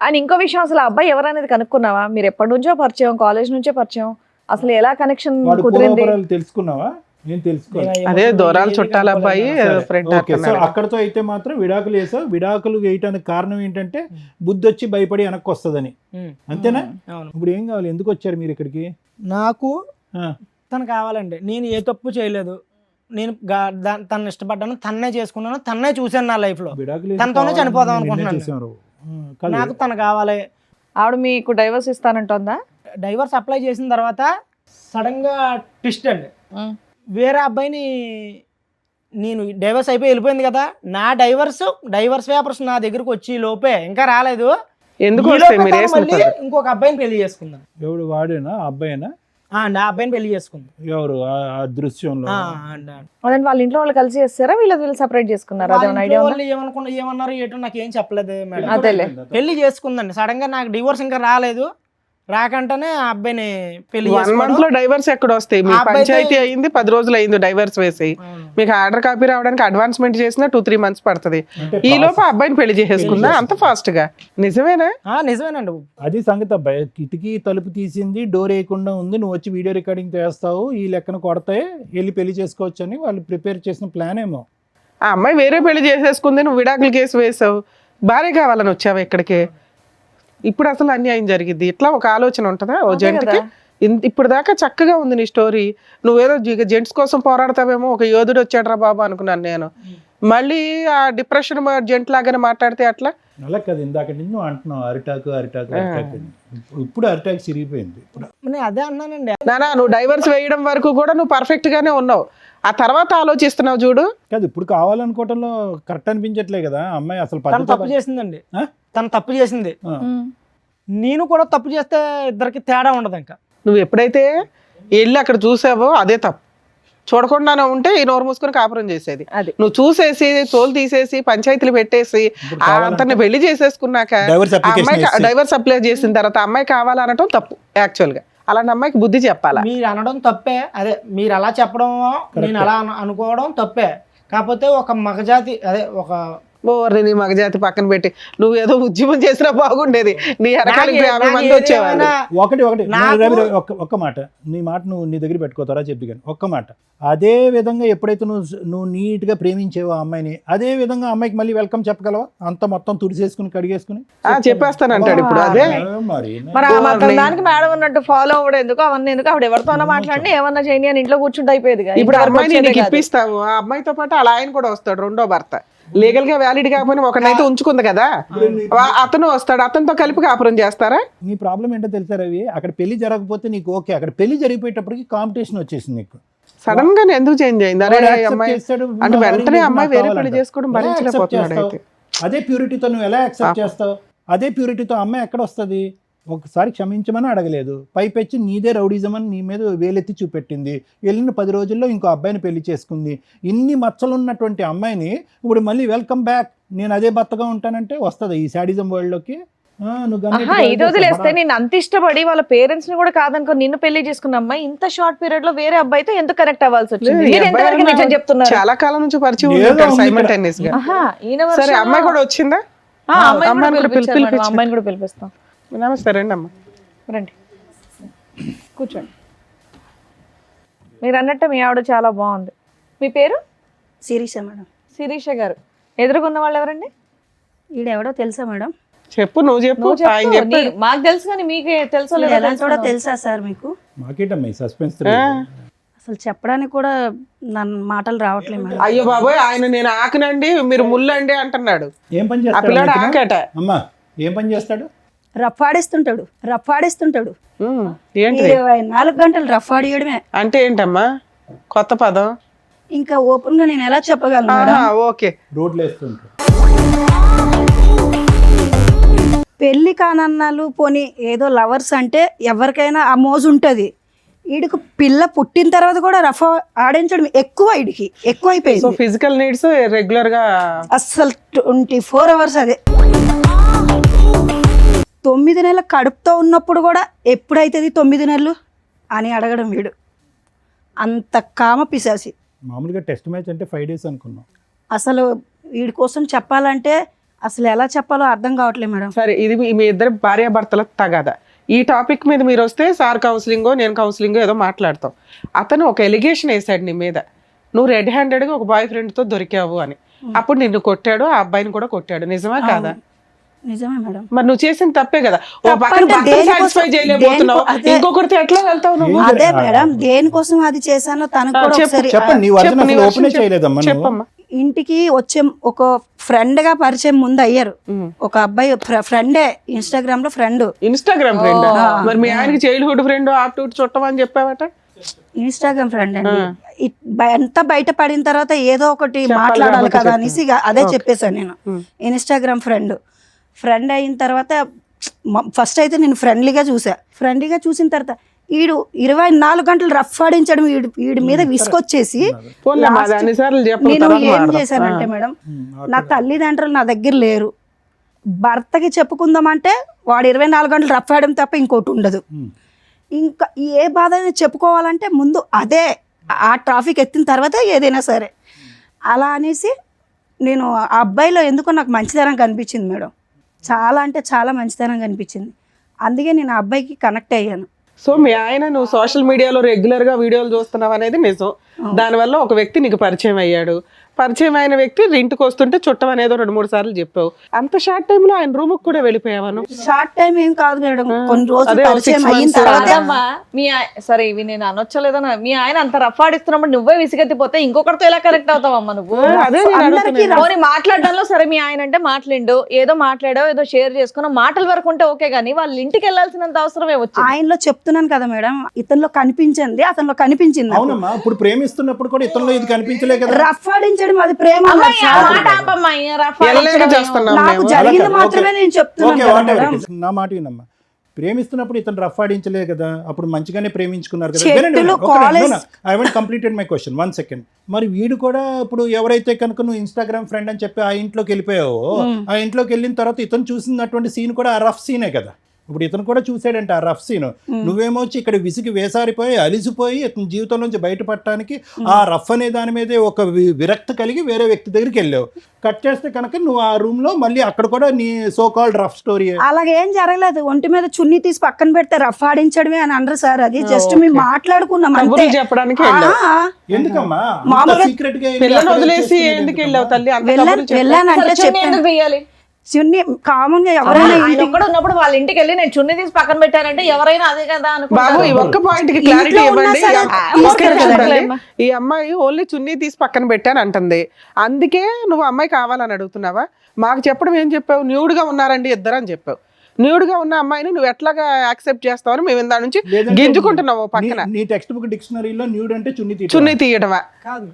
S4: అండ్ ఇంకో విషయం, అసలు ఆ అబ్బాయి ఎవరనేది కనుక్కున్నావా? మీరు ఎప్పటి నుంచో పరిచయం, కాలేజ్ నుంచే పరిచయం, అసలు ఎలా కనెక్షన్ కుదిరింది
S3: తెలుసుకున్నావా? నేను తెలుసుకోవాలి.
S2: అదే దూరాలు చుట్టాల అబ్బాయి ఫ్రెండ్.
S3: అక్కడతో అయితే మాత్రం విడాకులు వేసావు. విడాకులు వేయటానికి కారణం ఏంటంటే బుద్ధి వచ్చి భయపడి వెనక్కి వస్తుందని, అంతేనా? ఇప్పుడు ఏం కావాలి? ఎందుకు వచ్చారు మీరు ఇక్కడికి?
S1: నాకు తను కావాలండి. నేను ఏ తప్పు చేయలేదు. నేను తను ఇష్టపడ్డాను, తన్నే చేసుకున్నాను, తన్నే చూశాను నా లైఫ్ లో. తనతోనే చనిపోదాం అనుకుంటున్నాను. నాకు తను కావాలి.
S4: ఆవిడ మీకు డైవర్స్ ఇస్తానంటుందా?
S1: డైవర్స్ అప్లై చేసిన తర్వాత సడన్ గా ట్విస్ట్ అండి. వేరే అబ్బాయిని, నేను డైవర్స్ అయిపోయి వెళ్ళిపోయింది కదా, నా డైవర్స్ పేపర్స్ నా దగ్గరకు వచ్చి లోపే ఇంకా రాలేదు.
S2: ఎందుకు
S1: ఇంకొక అబ్బాయిని పెళ్లి చేసుకుందాం.
S3: ఎవడు? వాడేనా? అబ్బాయినా?
S1: నా అబ్బాయిని పెళ్లి చేసుకుందాం.
S3: ఎవరు ఆ దృశ్యంలో?
S4: వాళ్ళ ఇంట్లో వాళ్ళు కలిసి చేస్తారా, వీళ్ళు సెపరేట్ చేసుకున్నారా?
S1: ఏమన్నారు ఏటో నాకు ఏం చెప్పలేదు మేడం. పెళ్లి చేసుకుందండి. సడన్ గా నాకు డివోర్స్ ఇంకా రాలేదు. రాకంటేనే ఆ అబ్బాయిని పెళ్లి
S2: 1 month లో డైవర్స్ ఎక్కడ వస్తాయి? మీ పంచాయతీ అయింది 10 రోజులు అయింది డైవర్స్ వేసి. మీకు ఆర్డర్ కాపీ రావడానికి అడ్వాన్స్మెంట్ చేసినా 2-3 months పడుతుంది. ఈ లోపు అబ్బాయిని పెళ్లి చేసేసుకుందా అంత ఫాస్ట్ గా? నిజమేనా?
S1: నిజమేనండి.
S3: అది సంగతి. అబ్బాయి కిటికీ తలుపు తీసింది, డోర్ వేయకుండా ఉంది, నువ్వు వచ్చి వీడియో రికార్డింగ్ చేస్తావు, ఈ లెక్కన కొడతాయి, వెళ్ళి పెళ్లి చేసుకోవచ్చు అని వాళ్ళు ప్రిపేర్ చేసిన ప్లాన్ ఏమో.
S2: ఆ అమ్మాయి వేరే పెళ్లి చేసేసుకుంది, నువ్వు విడాకుల కేసు వేసావు, భార్య కావాలని వచ్చావు ఇక్కడికి. ఇప్పుడు అసలు అన్యాయం జరిగింది. ఇట్లా ఒక ఆలోచన ఉంటుందా ఓ జంటకి? ఇప్పుడు దాకా చక్కగా ఉంది నీ స్టోరీ. నువ్వేదో జెంట్స్ కోసం పోరాడతావేమో, ఒక యోధుడు వచ్చాడు రా బాబు అనుకున్నాను నేను. మళ్ళీ ఆ డిప్రెషన్ జెంట్ లాగానే మాట్లాడితే అట్లా?
S3: అలా కదా, ఇందాక నుంచి అంటున్నావు అరిటాకు. ఇప్పుడు అరిటాకు సిరిగిపోయింది.
S1: అదే అన్నానండి.
S2: నానా, నువ్వు డైవర్స్ వేయడం వరకు కూడా నువ్వు పర్ఫెక్ట్ గానే ఉన్నావు. ఆ తర్వాత ఆలోచిస్తున్నావు చూడు.
S3: కాదు, ఇప్పుడు కావాలనుకోవటంలో కరెక్ట్ అనిపించట్లే కదా. అమ్మాయి అసలు
S1: తప్పు చేసిందండి. తను తప్పు చేసింది, నేను కూడా తప్పు చేస్తే ఇద్దరికి తేడా ఉండదు. ఇంకా
S2: నువ్వు ఎప్పుడైతే వెళ్ళి అక్కడ చూసావో అదే తప్పు. చూడకుండానే ఉంటే ఈ నోరు మూసుకొని కాపురం చేసేది. నువ్వు చూసేసి తోలు తీసేసి పంచాయతీలు పెట్టేసి అంతని పెళ్లి చేసేసుకున్నాక అమ్మాయి డైవర్స్ అప్లై చేసిన తర్వాత అమ్మాయి కావాలనటం తప్పు. యాక్చువల్ గా అలాంటి అమ్మాయికి బుద్ధి చెప్పాలా?
S1: మీరు అనడం తప్పే. అదే మీరు అలా చెప్పడం, నేను అలా అనుకోవడం తప్పే. కాకపోతే ఒక మగజాతి, అదే ఒక
S2: ఓర్ని నీ మగజాతి పక్కన పెట్టి నువ్వు ఏదో ఉద్యమం చేసినా బాగుండేది, నీ వెనకాలకి 50 మంది వచ్చేవాళ్ళు.
S3: ఒకటి రవి, ఒక్క మాట, నీ మాట నువ్వు నీ దగ్గర పెట్టుకోతారా చెప్పి కానీ ఒక్క మాట. అదే విధంగా ఎప్పుడైతే నువ్వు నీట్ గా ప్రేమించేవో ఆ అమ్మాయిని, అదే విధంగా అమ్మాయికి మళ్ళీ వెల్కమ్ చెప్పగలవా? అంత మొత్తం తుడిసేసుకుని కడిగేసుకుని
S2: చెప్పేస్తానంటాడు ఇప్పుడు. అదే
S3: మరి
S4: మరి ఆ మాత్రం దానికి మేడం ఉన్నట్టు ఫాలో అవ్వడం ఎందుకు, అవన్నీ ఎందుకు? ఆవిడ ఎవరితోనో మాట్లాడి ఏమన్నా చేయని అని ఇంట్లో కూర్చుంటే అయిపోయేది.
S2: ఇప్పుడు అమ్మాయిని నీకు ఇప్పిస్తాము, ఆ అమ్మాయితో పాటు అలా ఆయన కూడా వస్తాడు, రెండో భర్త. లీగల్ గా వ్యాలిడ్ కాకపోయినా ఒకనైతే ఉంచుకుంది కదా, అతను వస్తాడు, అతనితో కలిపి కాపురం చేస్తారా?
S3: నీ ప్రాబ్లం ఏంటో తెలుసా రవి, అక్కడ పెళ్లి జరగకపోతే నీకు ఓకే, అక్కడ పెళ్లి జరిగిపోయేటప్పటికి కాంపిటీషన్ వచ్చేసింది నీకు.
S2: సడన్ గా ఎందుకు చేంజ్ అయింది? అరే
S3: accept
S2: అమ్మాయి
S3: చేస్తాడు,
S2: అంటే
S3: నా
S2: వెంటనే
S3: భార్య
S2: అమ్మాయి
S3: నాకు
S2: వేరే
S3: కావాలంట.
S2: పెళ్లి చేసుకోవడం
S3: ఎలా accept
S2: భరించలేకపోతున్నాడు
S3: చేస్తావు?
S2: అయితే.
S3: అదే ప్యూరిటీతో నువ్వు ఎలా యాక్సెప్ట్ చేస్తావు? అదే ప్యూరిటీతో అమ్మాయి ఎక్కడ వస్తుంది? ఒకసారి క్షమించమని అడగలేదు, పైపెచ్చి నీదే రౌడీజం అని నీ మీద వేలెత్తి చూపెట్టింది. వెళ్ళిన 10 రోజుల్లో ఇంకో అబ్బాయిని పెళ్లి చేసుకుంది. ఇన్ని మచ్చలున్నటువంటి అమ్మాయిని ఇప్పుడు మళ్ళీ వెల్కమ్ బ్యాక్, నేను అదే భర్తగా ఉంటానంటే వస్తుంది ఈ శాడిజం వరల్డ్లోకి?
S4: ఇది వదిలేస్తే నేను అంత ఇష్టపడి వాళ్ళ పేరెంట్స్ ని కూడా కాదనుకో నిన్ను పెళ్లి చేసుకున్న అమ్మాయి ఇంత షార్ట్ పీరియడ్ లో వేరే అబ్బాయితో ఎందుకు కనెక్ట్ అవ్వాల్సి వచ్చింది?
S2: లేదు,
S4: మీరు
S2: ఈ
S4: ఎంతవరకు
S2: అబ్బాయి
S4: నిజం చెప్తున్నారు?
S2: చాలా కాలం నుంచి పరిచయం
S3: ఏదో
S2: ఉంటారు
S3: ఉంది
S2: simultaneous గా.
S4: ఈయన
S2: సరే
S4: version
S2: అమ్మాయి
S4: లో-
S2: కూడా వచ్చిందా?
S4: అమ్మాయిని కూడా పిలిపించారు మేడం,
S2: పిలిపించు.
S4: అమ్మాయిని కూడా పిలిపిస్తాం.
S2: నమస్తే, రండి అమ్మ.
S4: రండి కూర్చోండి. మీరు అన్నట్టు మీ ఆవిడ చాలా బాగుంది. మీ పేరు?
S5: శిరీష మేడం.
S4: శిరీష గారు. ఎదురుగున్న వాళ్ళు ఎవరండి?
S5: ఈడెవడో తెలుసా మేడం?
S2: చెప్పు, నువ్వు చెప్పు.
S4: నువ్వు
S2: ఆయన
S4: చెప్పు.
S2: చెప్పాడు.
S4: మాకు తెలుసు కానీ మీకే తెలుసో లేదో
S5: ఎలా కూడా
S4: తెలుసుకుందాం.
S5: తెలుసా సార్ మీకు?
S3: మాకేటమ్మా ఈ సస్పెన్స్?
S5: అసలు చెప్పడానికి కూడా నన్ను మాటలు రావట్లేదు మేడం.
S2: అయ్యో బాబోయ్, ఆయన నేను ఆకనండి మీరు ముల్లండి అంటున్నాడు.
S3: ఏం పని
S2: ఆ పిల్లాడు
S3: చేస్తాడు
S2: ఆకట.
S3: అమ్మా? ఏం పని చేస్తాడు?
S5: రఫాడిస్తుంటాడు.
S2: ఏంటి
S5: 24 గంటలు రఫాడియడమే.
S2: అంటే ఏంటమ్మా కొత్త పదం?
S5: ఇంకా ఓపెన్ గా నేను ఎలా చెప్పగలను మేడం?
S2: ఓకే.
S3: రోడ్లు వేస్తుంటాడు.
S5: పెళ్లి కానన్నాలు పోనీ ఏదో లవర్స్ అంటే ఎవరికైనా ఆ మోజు ఉంటుంది. వీడికి పిల్ల పుట్టిన తర్వాత కూడా రఫా ఆడించడం ఎక్కువ, వీడికి
S2: సో
S5: ఎక్కువైపోయింది.
S2: ఫిజికల్ నీడ్స్ రెగ్యులర్ గా
S5: అస్సలు 24 అవర్స్ అదే. 9 నెలల కడుపుతో ఉన్నప్పుడు కూడా ఎప్పుడైతుంది 9 నెలలు అని అడగడం వీడు. అంత కామ పిశాసి.
S3: మామూలుగా టెస్ట్ మ్యాచ్ అంటే 5 days అనుకున్నాం.
S5: అసలు వీడి కోసం చెప్పాలంటే అసలు ఎలా చెప్పాలో అర్థం కావట్లేదు మేడం.
S2: సరే, ఇది మీ ఇద్దరు భార్యాభర్తల తగాదా. ఈ టాపిక్ మీద మీరు వస్తే సార్ కౌన్సిలింగో నేను కౌన్సిలింగో ఏదో మాట్లాడతాం. అతను ఒక ఎలిగేషన్ వేసాడు నీ మీద, నువ్వు రెడ్ హ్యాండెడ్గా ఒక బాయ్ ఫ్రెండ్తో దొరికావు అని. అప్పుడు నిన్ను కొట్టాడు, ఆ అబ్బాయిని కూడా కొట్టాడు. నిజమా కాదా?
S5: నిజమే మేడం.
S2: మరి నువ్వు చేసిన తప్పే కదా. ఓ పక్కన
S5: తప్పంటే
S2: భర్తను
S5: దేనికోసం-
S2: సాటిస్ఫై చేయలేకపోతున్నావు,
S5: అదే.
S2: ఇంకొకరితో ఎట్లా వెళ్తావు నువ్వు?
S5: అదే మేడం, దేనికోసం అది చేశానో తనకు కూడా
S2: చెప్పు,
S5: ఒకసారి
S3: చెప్పండి, నీ వర్జన్
S2: చెప్పు, నీ
S3: అసలు
S2: version
S3: ఓపెనే చేయలేదమ్మా నువ్వు.
S2: చెప్పమ్మా.
S5: ఇంటికి వచ్చే ఒక ఫ్రెండ్ గా పరిచయం ముందు అయ్యారు. ఒక అబ్బాయి ఫ్రెండే, ఇన్స్టాగ్రామ్ లో ఫ్రెండ్.
S2: Instagram friend? మరి మీ ఆయనకి చైల్డ్హుడ్ ఫ్రెండ్ ఆప్టూట్ చుట్టం అని చెప్పావట.
S5: ఇన్స్టాగ్రామ్ ఫ్రెండ్ అండి. ఎంత బయట పడిన తర్వాత ఏదో ఒకటి మాట్లాడాలి కదా అనేసి ఇక అదే చెప్పేశాను నేను. ఇన్స్టాగ్రామ్ ఫ్రెండ్ అయిన తర్వాత ఫస్ట్ అయితే నేను ఫ్రెండ్లీగా చూసిన తర్వాత వీడు 24 గంటలు రఫ్ ఆడించడం, వీడి మీద విసుకొచ్చేసి
S2: పోన్లే, మాది అన్నిసార్లు చెప్పు,
S5: నేను
S2: తర్వాత
S5: ఏం
S2: మాట్లాడదాం.
S5: చేశానంటే మేడం, నా తల్లిదండ్రులు నా దగ్గర లేరు, భర్తకి చెప్పుకుందామంటే వాడు 24 గంటలు రఫ్ ఆడడం తప్ప ఇంకోటి ఉండదు. ఇంకా ఏ బాధ అయినా చెప్పుకోవాలంటే ముందు అదే, ఆ ట్రాఫిక్ ఎత్తిన తర్వాత ఏదైనా సరే. అలా అనేసి నేను ఆ అబ్బాయిలో ఎందుకో నాకు మంచితనం కనిపించింది మేడం. చాలా అంటే చాలా మంచితనం కనిపించింది. అందుకే నేను ఆ అబ్బాయికి కనెక్ట్ అయ్యాను.
S2: సో మీ ఆయన నువ్వు సోషల్ మీడియాలో రెగ్యులర్ గా వీడియోలు చూస్తున్నావు అనేది నిజం. దానివల్ల ఒక వ్యక్తి నీకు పరిచయం అయ్యాడు. పరిచయం అయిన వ్యక్తి ఇంటికి వస్తుంటే చుట్టం అనేదో 2-3 సార్లు చెప్పావు. అంత షార్ట్ టైమ్ లో ఆయన రూమ్ కూడా వెళ్ళిపోయావా?
S5: షార్ట్ టైం ఏం కాదు మేడం, కొన్ని రోజులు
S2: అదే,
S5: పరిచయం
S2: 6
S5: అయిన
S2: months.
S5: తర్వాత
S4: కాదమ్మా, సరే ఇవి నేను అనొచ్చలేదన్నా, మీ ఆయన అంత రఫ్ ఆడిస్తున్నప్పుడు నువ్వే విసిగెత్తిపోతే ఇంకొకరితో ఎలా కనెక్ట్ అవుతావమ్మా నువ్వు?
S2: అదే నేను
S5: అందరికీ
S2: అడుగుతున్నా.
S4: పోనీ మాట్లాడడంలో సరే మీ ఆయన అంటే మాట్లాడిండు, ఏదో మాట్లాడావు, ఏదో షేర్ చేసుకున్నా, మాటల వరకు ఉంటే ఓకే, కానీ వాళ్ళ ఇంటికి వెళ్ళాల్సినంత అవసరమే వచ్చింది.
S5: ఆయనలో చెప్తున్నాను కదా మేడం, ఇతనిలో కనిపించింది, అతనిలో కనిపించింది.
S3: అవునమ్మా, ఇప్పుడు ప్రేమిస్తున్నప్పుడు కూడా ఇతరులో ఇది కనిపించలే కదా.
S5: రఫ్ ఆడించడం అది ప్రేమ
S4: అమ్మాయి,
S5: కాదు
S4: ఆ
S5: సార్.
S4: మాట ఆపమ్మా, ఈ రఫ్
S2: ఎల్లగా
S4: ఆడించడం
S2: చేస్తున్నాం
S5: నాకు
S2: మేము.
S5: జరిగింది
S3: ఓకే,
S5: మాత్రమే నేను చెప్తున్నాను
S3: ఓకే,
S5: కదా
S3: whatever
S5: మేడం.
S3: it is. నా మాట వినమ్మా, ప్రేమిస్తున్నప్పుడు ఇతను రఫ్ ఆడించలే కదా, అప్పుడు మంచిగానే ప్రేమించుకున్నారు కదా.
S5: చెట్టులు, college-
S3: I want completed my question, 1 second. మరి వీడు కూడా ఇప్పుడు ఎవరైతే కనుక నువ్వు ఇన్స్టాగ్రామ్ ఫ్రెండ్ అని చెప్పి ఆ ఇంట్లోకి వెళ్ళిపోయావో, ఆ ఇంట్లోకి వెళ్ళిన తర్వాత ఇతను చూసినటువంటి సీన్ కూడా ఆ రఫ్ సీనే కదా. ఇప్పుడు ఇతను కూడా చూసాడంట ఆ రఫ్ సీన్. నువ్వేమో వచ్చి ఇక్కడ విసిగి వేసారిపోయి అలిసిపోయి ఇతని జీవితం నుంచి బయటపడటానికి ఆ రఫ్ అనే దాని మీదే ఒక విరక్తి కలిగి వేరే వ్యక్తి దగ్గరికి వెళ్ళావు. కట్ చేస్తే కనుక నువ్వు ఆ రూమ్ లో మళ్ళీ అక్కడ కూడా నీ సో కాల్డ్ రఫ్ స్టోరీ.
S5: అలాగేం జరగలేదు. ఒంటి మీద చున్నీ తీసి పక్కన పెడితే రఫ్ ఆడించడమే అని అనరు సార్. అది జస్ట్ మేము మాట్లాడుకున్నాం అంతే.
S2: కబుర్లు చెప్పడానికి వెళ్ళావు.
S3: ఎందుకమ్మా
S5: మామూలుగా
S3: సీక్రెట్ గా
S2: పిల్లని వదిలేసి ఎందుకు వెళ్ళావు తల్లి? అంత
S5: వెళ్ళానంటే
S4: చున్నీ
S5: చెప్పాను.
S4: ఎందుకు వేయాలి?
S5: చున్నీ కామన్ గా ఎవరైనా
S4: ఆయన ఒక్కడు ఉన్నప్పుడు వాళ్ళ ఇంటికి వెళ్ళి నేను చున్నీ తీసి పక్కన పెట్టానంటే ఎవరైనా అదే కదా
S2: బాబు ఈ ఒక్క పాయింట్ కి క్లారిటీ
S5: ఇంట్లో ఉన్నా
S2: ఇవ్వండి.
S5: సరే
S2: ఒక్క నిమిషం
S4: అమ్మా,
S2: తల్లి.
S4: అమ్మా.
S2: ఈ అమ్మాయి ఓన్లీ చున్నీ తీసి పక్కన పెట్టాను అంటుంది. అందుకే నువ్వు అమ్మాయి కావాలని అడుగుతున్నావా? మాకు చెప్పడం ఏం చెప్పావు? న్యూడ్ గా ఉన్నారండి ఇద్దరు అని చెప్పావు. న్యూడ్ గా ఉన్న అమ్మాయిని నువ్వు ఎట్లాగా యాక్సెప్ట్ చేస్తావని మేము ఇందా నుంచి గింజుకుంటున్నావు పక్కన.
S3: నీ టెక్స్ట్ బుక్ డిక్షనరీలో న్యూడ్ అంటే చున్నీ
S2: చున్నీ తీయడమా?
S1: కాదు,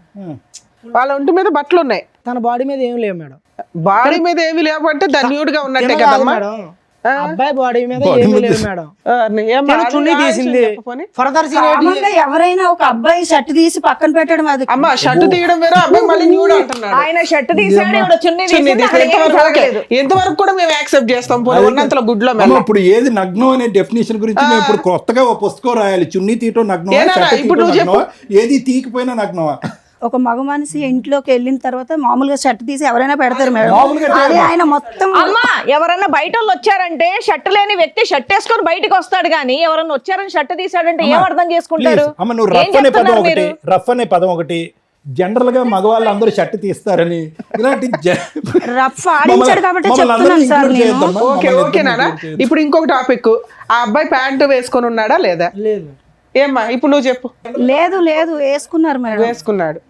S2: వాళ్ళ ఒంటి మీద బట్టలు ఉన్నాయి,
S1: తన బాడీ మీద ఏం లేవు మేడం.
S2: బాడీ మీద ఏమి లేవంటే దాని న్యూడ్ గా ఉన్నట్టే
S1: తిన కాదు
S2: కదమ్మా.
S1: మేడం, అబ్బాయి బాడీ మీద ఏమీ లేవు మేడం.
S2: ఏమ్మా,
S1: చున్నీ తీసింది.
S2: చెప్పని.
S1: ఫర్దర్
S5: కామన్ గా ఎవరైనా ఒక అబ్బాయి షర్ట్ తీసి పక్కన పెట్టడం అది
S2: అమ్మ షర్ట్ తీయడం వేరే, అబ్బాయి మళ్ళీ న్యూడ్ అంటున్నాడు.
S4: ఆయన షర్ట్ తీసాడు, ఈవిడ చున్నీ
S2: చున్నీ
S4: తీసింది,
S2: తీసి
S4: అక్కడ ఏమీ
S2: ఎంతవరకు
S4: జరగలేదు.
S2: ఎంతవరకు కూడా మేము యాక్సెప్ట్ చేస్తాం. పోనీ ఉన్నంతలో గుడ్లో మెల్ల.
S3: ఇప్పుడు ఏది నగ్నం అనే డెఫినేషన్ గురించి మేము ఇప్పుడు కొత్తగా ఒక పుస్తకం రాయాలి. చున్నీ తీయటం నగ్నం,
S2: ఏనా, ఇప్పుడు నువ్వు చెప్పు.
S3: ఏది తీయకపోయినా నగ్నమా?
S5: ఒక మగ మనిషి ఇంట్లోకి వెళ్ళిన తర్వాత మామూలుగా షర్ట్ తీసి ఎవరైనా పెడతారు మేడం.
S3: మామూలుగా
S5: అది ఆయన మొత్తం
S4: అమ్మా, ఎవరన్నా బయట వాళ్ళు వచ్చారంటే షర్ట్ లేని వ్యక్తి షర్ట్ వేసుకొని బయటకు వస్తాడు, కానీ ఎవరన్నా వచ్చారని షర్ట్ తీసాడంటే ఏం అర్థం చేసుకుంటారు?
S3: Please, అమ్మ నువ్వు
S4: ఏం
S3: రఫ్ అనే పదం
S4: చెప్తున్నారు
S3: ఒకటి,
S4: మీరు?
S3: రఫ్ అనే పదం ఒకటి, జనరల్ గా మగవాళ్ళు అందరూ షర్ట్ తీస్తారని ఇలాంటి
S5: రఫ్ ఆడించాడు కాబట్టి చెప్తున్నాను సార్ నేను.
S2: ఓకే ఓకే నాన్న. ఇప్పుడు ఇంకొక టాపిక్, ఆ అబ్బాయి ప్యాంటు వేసుకొని ఉన్నాడా లేదా?
S1: లేదు.
S2: ఏమ్మా ఇప్పుడు నువ్వు చెప్పు.
S5: లేదు లేదు వేసుకున్నారు మేడం.
S2: వేసుకున్నాడు.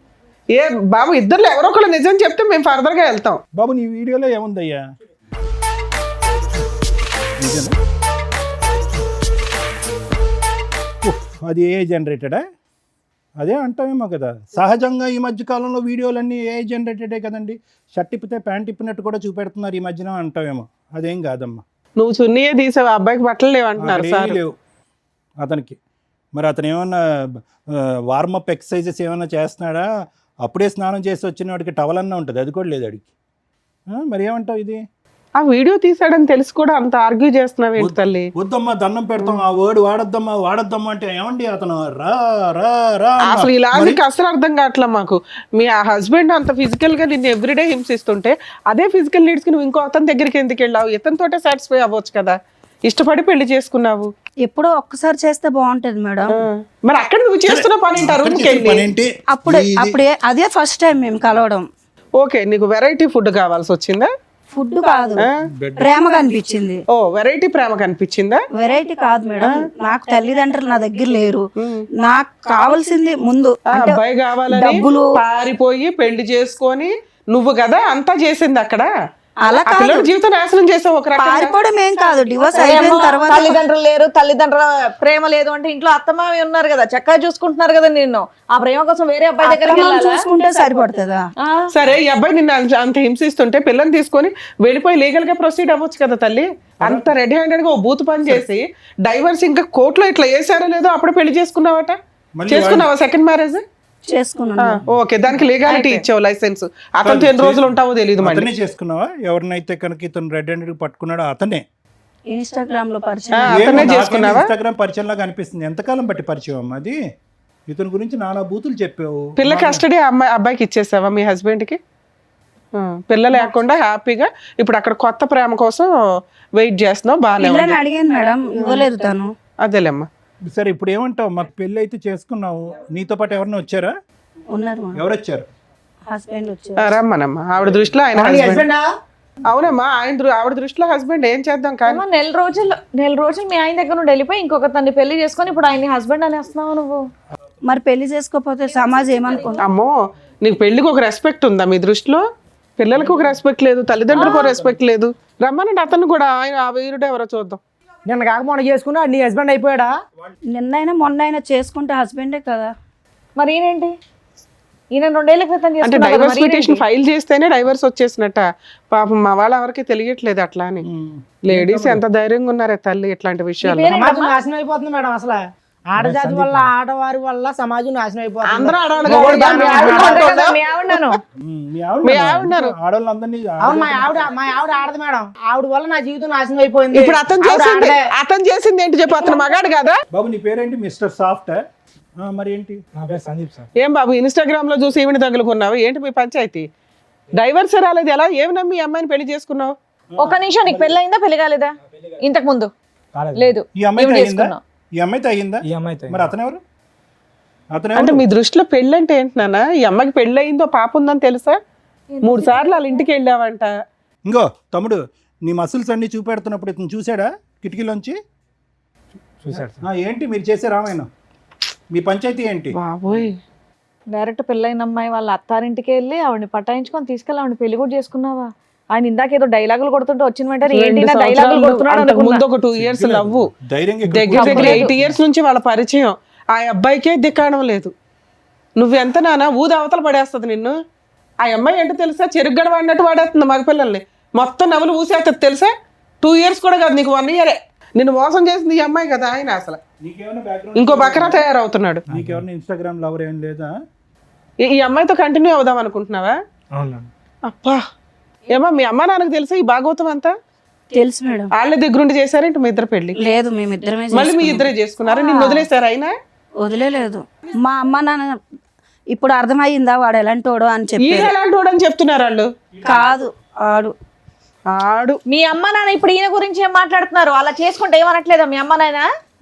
S2: ఏ బాబు ఇద్దరు ఎవరో ఒకళ్ళు నిజం చెప్తే మేము ఫర్దర్ గా వెళ్తాం.
S3: బాబు నీ వీడియోలో ఏముందయ్యా? నిజమా? ఉఫ్, అది ఏ జనరేటెడా? అదే అంటామేమో కదా. సహజంగా ఈ మధ్య కాలంలో వీడియోలన్నీ ఏ జనరేటెడే కదండి. షర్ట్ ఇప్పితే ప్యాంట్ ఇప్పినట్టు కూడా చూపెడుతున్నారు ఈ మధ్యన అంటామేమో. అదేం కాదమ్మా.
S2: నువ్వు చున్నీయే తీసావు, ఆ అబ్బాయికి బట్టలు లేవంటున్నారు
S3: అక్కడ
S2: సార్.
S3: ఏమీ లేవు అతనికి. మరి అతను ఏమన్నా వార్మప్ ఎక్సర్సైజెస్ ఏమన్నా చేస్తున్నాడా? అప్పుడే స్నానం చేసి వచ్చిన వాడికి టవల్ అన్నా ఉంటుంది, అది కూడా లేదు అడిగి. మరి ఏమంటావు ఇది?
S2: ఆ వీడియో తీసాడని తెలిసి కూడా అంత ఆర్గ్యూ చేస్తున్నావు ఏంటి తల్లి?
S3: వద్దమ్మా దండం పెడతాం, ఆ వర్డ్ వాడద్దమ్మా అంటే ఏమండి అతను రా రా రా అన్నా.
S2: అసలు ఈ లాజిక్ అసలు అర్థం కావట్లే మాకు. మీ ఆ హస్బెండ్ అంత ఫిజికల్ గా నిన్ను ఎవ్రీడే హింసిస్తుంటే అదే ఫిజికల్ నీడ్స్ కి నువ్వు ఇంకో అతని దగ్గరికి ఎందుకు వెళ్ళావు? ఇతనితోటే సాటిస్ఫై అవ్వచ్చు కదా. ఇష్టపడి పెళ్లి చేసుకున్నావు.
S5: ఎప్పుడో ఒక్కసారి చేస్తే బాగుంటది మేడం.
S2: మరి అక్కడ నువ్వు చేస్తున్న పని ఏంటి? ఆ
S3: అక్కడ
S2: రూమ్కి
S3: చేసే
S2: వెళ్ళి.
S3: పనేంటి?
S5: అప్పుడే అదే ఫస్ట్ టైం మేము కలవడం.
S2: ఓకే, నీకు వెరైటీ ఫుడ్ కావాల్సి వచ్చిందా?
S5: ఫుడ్ కాదు, ప్రేమగా అనిపించింది.
S2: ఓ వెరైటీ ప్రేమ కనిపించిందా?
S5: వెరైటీ కాదు మేడం, నాకు తల్లిదండ్రులు నా దగ్గర లేరు. నాకు కావాల్సింది ముందు
S2: ఆ అబ్బాయి కావాలని
S5: డబ్బులు.
S2: పారిపోయి పెళ్లి చేసుకొని నువ్వు కదా అంతా చేసింది అక్కడ.
S5: అలా
S2: ఆ పిల్లల జీవితం నాశనం చేసావు ఒక రకంగా.
S5: పారిపోవడం ఏం కాదు, డివోర్స్ అయిపోయిన తర్వాత
S4: తల్లిదండ్రులు లేరు, తల్లిదండ్రుల ప్రేమ లేదు అంటే ఇంట్లో అత్తమావి ఉన్నారు కదా, చక్కగా చూసుకుంటున్నారు కదా నిన్ను. ఆ ప్రేమ కోసం వేరే అబ్బాయి దగ్గరికి
S5: అత్తమామని
S4: వెళ్ళాలా?
S5: చూసుకుంటే సరిపడుతుందా?
S2: సరే ఈ అబ్బాయి నిన్ను అంత హింసిస్తుంటే పిల్లని తీసుకొని వెళ్ళిపోయి లీగల్ గా ప్రొసీడ్ అవ్వచ్చు కదా తల్లి. అంత రెడీ హ్యాండెడ్ గా ఓ బూత్ పని చేసి డైవర్స్ ఇంకా కోర్టులో ఇట్లా వేసారో లేదో అప్పుడే పెళ్లి చేసుకున్నావట. చేసుకున్నావా సెకండ్ మ్యారేజ్?
S5: చేసుకున్నాను.
S2: ఓకే, దానికి లీగాలిటీ ఇచ్చావు, లైసెన్స్. అతనితో ఎన్ని రోజులు ఉంటావో తెలియదు. మళ్ళీ
S3: అతనే చేసుకున్నావా? ఎవరినైతే కనుక ఇతను రెడ్ హ్యాండెడ్ పట్టుకున్నాడో అతనే.
S5: ఇన్స్టాగ్రామ్ లో పరిచయం.
S2: అతనే చేసుకున్నావా?
S3: ఇన్స్టాగ్రామ్ పరిచయం లాగా అనిపిస్తుంది. ఎంతకాలం బట్టి పరిచయం అమ్మా అది? ఇతని గురించి నానా బూతులు చెప్పావు.
S2: పిల్ల కస్టడీ అబ్బాయికి ఇచ్చేసావా మీ హస్బెండ్ కి? పిల్ల లేకుండా హ్యాపీగా ఇప్పుడు అక్కడ కొత్త ప్రేమ కోసం వెయిట్ చేస్తున్నావు. బాగానే ఉంది.
S5: పిల్లని అడిగాను మేడం, ఇవ్వలేదు తను.
S2: అదేలేమ్మా.
S3: సరే ఇప్పుడు ఏమంటావు? మాకు పెళ్ళి అయితే చేసుకున్నావు, నీతో పాటు ఎవరైనా వచ్చారా?
S5: ఉన్నారు మా
S3: ఎవరు వచ్చారు?
S5: హస్బెండ్ వచ్చారు.
S2: రమ్మనమ్మా. ఆవిడ దృష్టిలో ఆయన హస్బెండ్.
S1: హస్బెండా?
S2: అవునమ్మా, ఆవిడ దృష్టిలో హస్బెండ్. ఏం చేద్దాం కానీ
S4: అమ్మా, నెల రోజులు మీ ఆయన దగ్గర నుండి వెళ్ళిపోయి ఇంకొక తన్ని పెళ్లి చేసుకొని ఇప్పుడు ఆయన్ని హస్బెండ్ అనేస్తున్నావు నువ్వు.
S5: మరి పెళ్లి చేసుకోకపోతే సమాజం ఏమనుకుంటా?
S2: అమ్మో, నీకు పెళ్లికి ఒక రెస్పెక్ట్ ఉందా మీ దృష్టిలో? పిల్లలకు ఒక రెస్పెక్ట్ లేదు, తల్లిదండ్రులకు ఒక రెస్పెక్ట్ లేదు. రమ్మనండి అతను కూడా. ఆయన ఆ వీరుడు ఎవరో చూద్దాం.
S1: నిన్న కాక మొన్న చేసుకున్నా నీ హస్బెండ్ అయిపోయాడా?
S5: నిన్నైనా మొన్నైనా చేసుకుంటే హస్బెండే కదా.
S4: మరి ఈయనేంటి? ఈయన 2 ఏళ్ల క్రితం
S2: అంటే
S4: చేసుకున్నాడు కదా,
S2: డైవర్స్
S4: మరి
S2: పిటిషన్ ఫైల్ చేస్తేనే డైవర్స్ వచ్చేసినట్ట. పాపం మా వాళ్ళ ఎవరికి తెలియట్లేదు అట్లా అని. లేడీస్ ఎంత ధైర్యంగా ఉన్నారే తల్లి ఇట్లాంటి విషయాలు.
S1: సమాజం నాశనం అయిపోతుంది మేడం అసలు. ఆడజాతి వల్ల ఆడవారి వల్ల సమాజం నాశనం అయిపోతుంది.
S2: అందరూ ఆడవాళ్ళు
S1: మొగోడు
S2: కాదు, మీ ఆవిడ
S1: ఆడవాళ్ళు
S2: అంటారు కదా.
S4: మీ ఆవిడను
S3: మీ ఆవిడ
S2: మీ ఆవిడన్నారు.
S3: ఆడవాళ్ళందరినీ
S1: అవును, మా ఆవిడ ఆడదు మేడం. ఆవిడ వల్ల నా జీవితం నాశనం అయిపోయింది.
S2: ఇప్పుడు అతను చేసింది ఏంటి చెప్పు, అతను మగాడు కదా.
S3: బాబు నీ పేరేంటి? Mister soft. మరి ఏంటి?
S1: నా పేరు సందీప్ సార్.
S2: ఏం బాబు ఇన్స్టాగ్రామ్ లో చూసి ఈవిని తగులుకున్నావు ఏంటి మీ పంచాయతీ? డైవర్స్ రాలేదు, ఎలా ఏమి నమ్మి ఈ అమ్మాయిని పెళ్లి చేసుకున్నావు?
S4: ఒక నిమిషం, నీకు పెళ్ళి అయిందా పెళ్లి కాలేదా? ఇంతకు ముందు లేదు.
S3: ఈ అమ్మాయితో
S4: ఈవిడ
S3: అయ్యిందా?
S4: చేసుకున్నావు.
S3: ఈ అమ్మాయితో అయ్యిందా?
S1: ఈ అమ్మాయితో
S3: మరి అతనెవరు?
S2: అంటే మీ దృష్టిలో పెళ్ళి అంటే ఏంటి నాన్న? ఈ అమ్మాయికి పెళ్ళి అయిందో పాప ఉందని తెలుసా? 3 సార్లు వాళ్ళ ఇంటికి వెళ్ళావంట.
S3: ఇంకో తమ్ముడు, నీ మసిల్స్ అన్ని చూపెడుతున్నప్పుడు ఇతను చూసాడా కిటికీలోంచి?
S1: చూసాడు.
S3: ఏంటి మీరు చేసే రామాయణం? మీ పంచాయతీ ఏంటి?
S2: బాబోయ్,
S4: డైరెక్ట్ పెళ్ళైన అమ్మాయి వాళ్ళ అత్తారింటికి వెళ్ళి ఆవిడని పటాయించుకొని తీసుకెళ్ళి ఆవిడ పెళ్లి కూడా చేసుకున్నావా? ఆయన ఇందాక ఏదో డైలాగులు కొడుతుంటే వచ్చిన వెంటనే ఏంటి
S2: 2
S4: డైలాగులు
S2: సంవత్సరాలు
S4: కొడుతున్నాడు
S2: అంతకు
S4: అనుకున్నా.
S2: ముందు ఒక 2 ఇయర్స్ లవ్వు,
S3: ధైర్యంగా
S2: దగ్గర దగ్గర 8 ఇయర్స్ నుంచి వాళ్ళ పరిచయం. ఆ అబ్బాయికే దిక్కాడం లేదు. నువ్వెంత నాన్న ఊది అవతల పడేస్తుంది నిన్ను. ఆ అమ్మాయి ఏంటో తెలుసా, చెరుగ్గడ వాడినట్టు వాడేస్తుంది మగపిల్లల్ని. మొత్తం నవ్వులు ఊసేస్తుంది తెలుసా. 2 ఇయర్స్ కూడా కాదు, నీకు 1 ఇయరే. నిన్ను మోసం చేసింది ఈ అమ్మాయి కదా. ఆయన అసలు
S3: నీకేమైనా బ్యాక్గ్రౌండ్?
S2: ఇంకో బకరా తయారవుతున్నాడు.
S3: నీకెవరైనా ఇన్స్టాగ్రామ్ లవర్ ఏం లేదా?
S2: ఈ అమ్మాయితో కంటిన్యూ అవుదాం అనుకుంటున్నావా?
S1: అవును.
S2: అప్పా, ఏమో మీ అమ్మ నాన్నకు తెలుసా ఈ భాగవతం అంతా?
S5: తెలుసు మేడం.
S2: వాళ్ళ దగ్గరుండి చేశారేంటి మీ ఇద్దరు పెళ్లి?
S5: లేదు, మేమిద్దరమే
S2: మళ్ళీ మీ ఇద్దరే చేసుకున్నారు. నిన్ను వదిలేశారు అయినా?
S5: వదిలేదు. మా అమ్మ నాన్న ఇప్పుడు అర్థమయ్యిందా వాడు ఎలాంటోడో అని చెప్పి.
S2: ఈయన ఎలాంటి వాడు అని చెప్తున్నారు వాళ్ళు.
S5: కాదు, ఆడు
S4: మీ అమ్మ నాన్న ఇప్పుడు ఈయన గురించి ఏం మాట్లాడుతున్నారు? అలా చేసుకుంటే ఏమనట్లేదా మీ అమ్మ నాయన?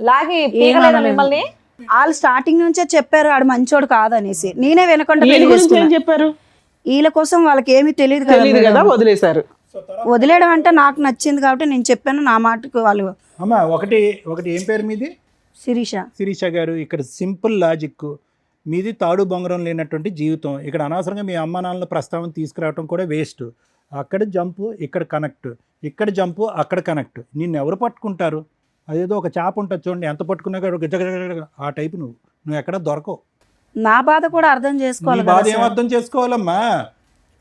S4: లాగి పీకలేదా మిమ్మల్ని?
S5: వాళ్ళు స్టార్టింగ్ నుంచే చెప్పారు ఆడు మంచోడు కాదనేసి. నేనే వెనకుండా
S2: వీళ్ళ
S5: పెళ్లి
S2: గురించి ఏం
S5: చేసుకున్నా.
S2: చెప్పారు?
S5: వీళ్ళ కోసం వాళ్ళకి ఏమీ తెలియదు
S2: తెలియదు కదా, వదిలేశారు.
S5: వదిలేయడం అంటే నాకు నచ్చింది కాబట్టి నేను చెప్పాను. నా మాటకు వాళ్ళు
S3: అమ్మ ఒకటి ఏం పేరు మీది?
S5: శిరీష.
S3: శిరీష గారు, ఇక్కడ సింపుల్ లాజిక్. మీది తాడు బొంగరం లేనటువంటి జీవితం. ఇక్కడ అనవసరంగా మీ అమ్మ నాన్నల ప్రస్తావన తీసుకురావడం కూడా వేస్ట్. అక్కడ జంపు, ఇక్కడ కనెక్ట్, ఇక్కడ జంపు, అక్కడ కనెక్ట్. నిన్ను ఎవరు పట్టుకుంటారు? అదేదో ఒక చేప ఉంటుంది చూడండి, ఎంత పట్టుకున్నా గజగజ ఆ టైపు. నువ్వు ఎక్కడ దొరకవు.
S5: నా బాధ కూడా అర్థం
S3: నీ
S5: చేసుకోవాలి
S3: బాధ
S5: కదా
S3: ఏం
S5: సార్.
S3: అర్థం చేసుకోవాలమ్మా?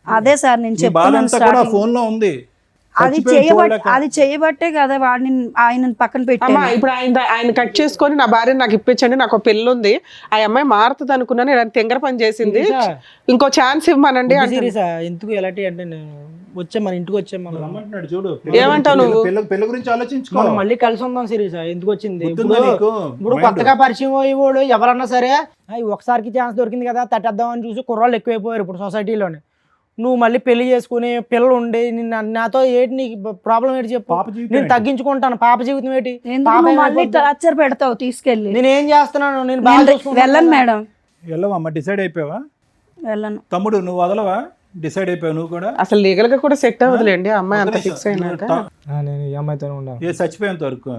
S5: అదే సార్ నేను
S3: నీ బాధ
S5: చెప్తున్నాను
S3: అంతా కూడా
S5: starting.
S3: ఫోన్ లో ఉంది.
S5: అది చేయబట్టే కదా వాడిని ఆయన పక్కన
S2: అమ్మా
S5: పెట్టాను.
S2: ఇప్పుడు ఆయన కట్ చేసుకొని నా భార్యని నాకు ఇప్పించండి, నాకు ఒక పెళ్ళి ఉంది, ఆ అమ్మాయి మారుతుంది అనుకున్నాను, ఇలా తెంగర పని చేసింది, ఇంకో ఛాన్స్ ఇవ్వమనండి అంటే.
S1: సీరియస్ ఎందుకు ఎలాంటి అంటే వచ్చే మన ఇంటికి వచ్చే మనం
S3: రమ్మంటున్నాడు చూడు.
S2: ఏమంటావు నువ్వు?
S3: పెళ్లి గురించి ఆలోచించుకో.
S1: మనం మళ్ళీ కలిసి ఉందాం సీరియస్ ఎందుకు వచ్చింది?
S3: గుర్తుందా
S1: ఇప్పుడు
S3: నీకు?
S1: ఇప్పుడు కొత్తగా పరిచయం అయ్యేవాడు ఎవరన్నా సరే ఒకసారికి ఛాన్స్ దొరికింది కదా తట్టేద్దాం అని చూసి కుర్రాళ్ళు ఎక్కువైపోయారు ఇప్పుడు సొసైటీలోనే. నువ్వు మళ్ళీ పెళ్లి చేసుకుని పిల్లలు ఉండి నాతో ఏంటి నీకు ప్రాబ్లం ఏంటి చెప్పు?
S3: పాప జీవితం
S1: నేను
S3: ఏంటి?
S1: తగ్గించుకుంటాను. పాప జీవితం ఏంటి?
S5: ఎందుకు
S1: పాప
S5: నువ్వు మళ్ళీ
S1: ఏమైపోద్ది?
S5: టార్చర్ పెడతావు తీసుకెళ్ళి.
S1: నేను ఏం చేస్తున్నాను? నేను బాగా చూసుకుంటున్నాను
S5: వెళ్ళను
S1: కదా.
S5: మేడం,
S3: వెళ్ళవమ్మా, డిసైడ్ అయిపోయావా?
S5: వెళ్ళను.
S3: తమ్ముడు నువ్వు వదలవా? డిసైడ్ అయిపోయావు నువ్వు కూడా?
S2: అసలు లీగల్ గా కూడా సెట్ అవ్వదులేండి ఆ అమ్మాయి అంత ఫిక్స్ అయినాక.
S1: నేను ఈ అమ్మాయితోనే ఉండాలి.
S3: ఏ చచ్చిపోయేంత వరకు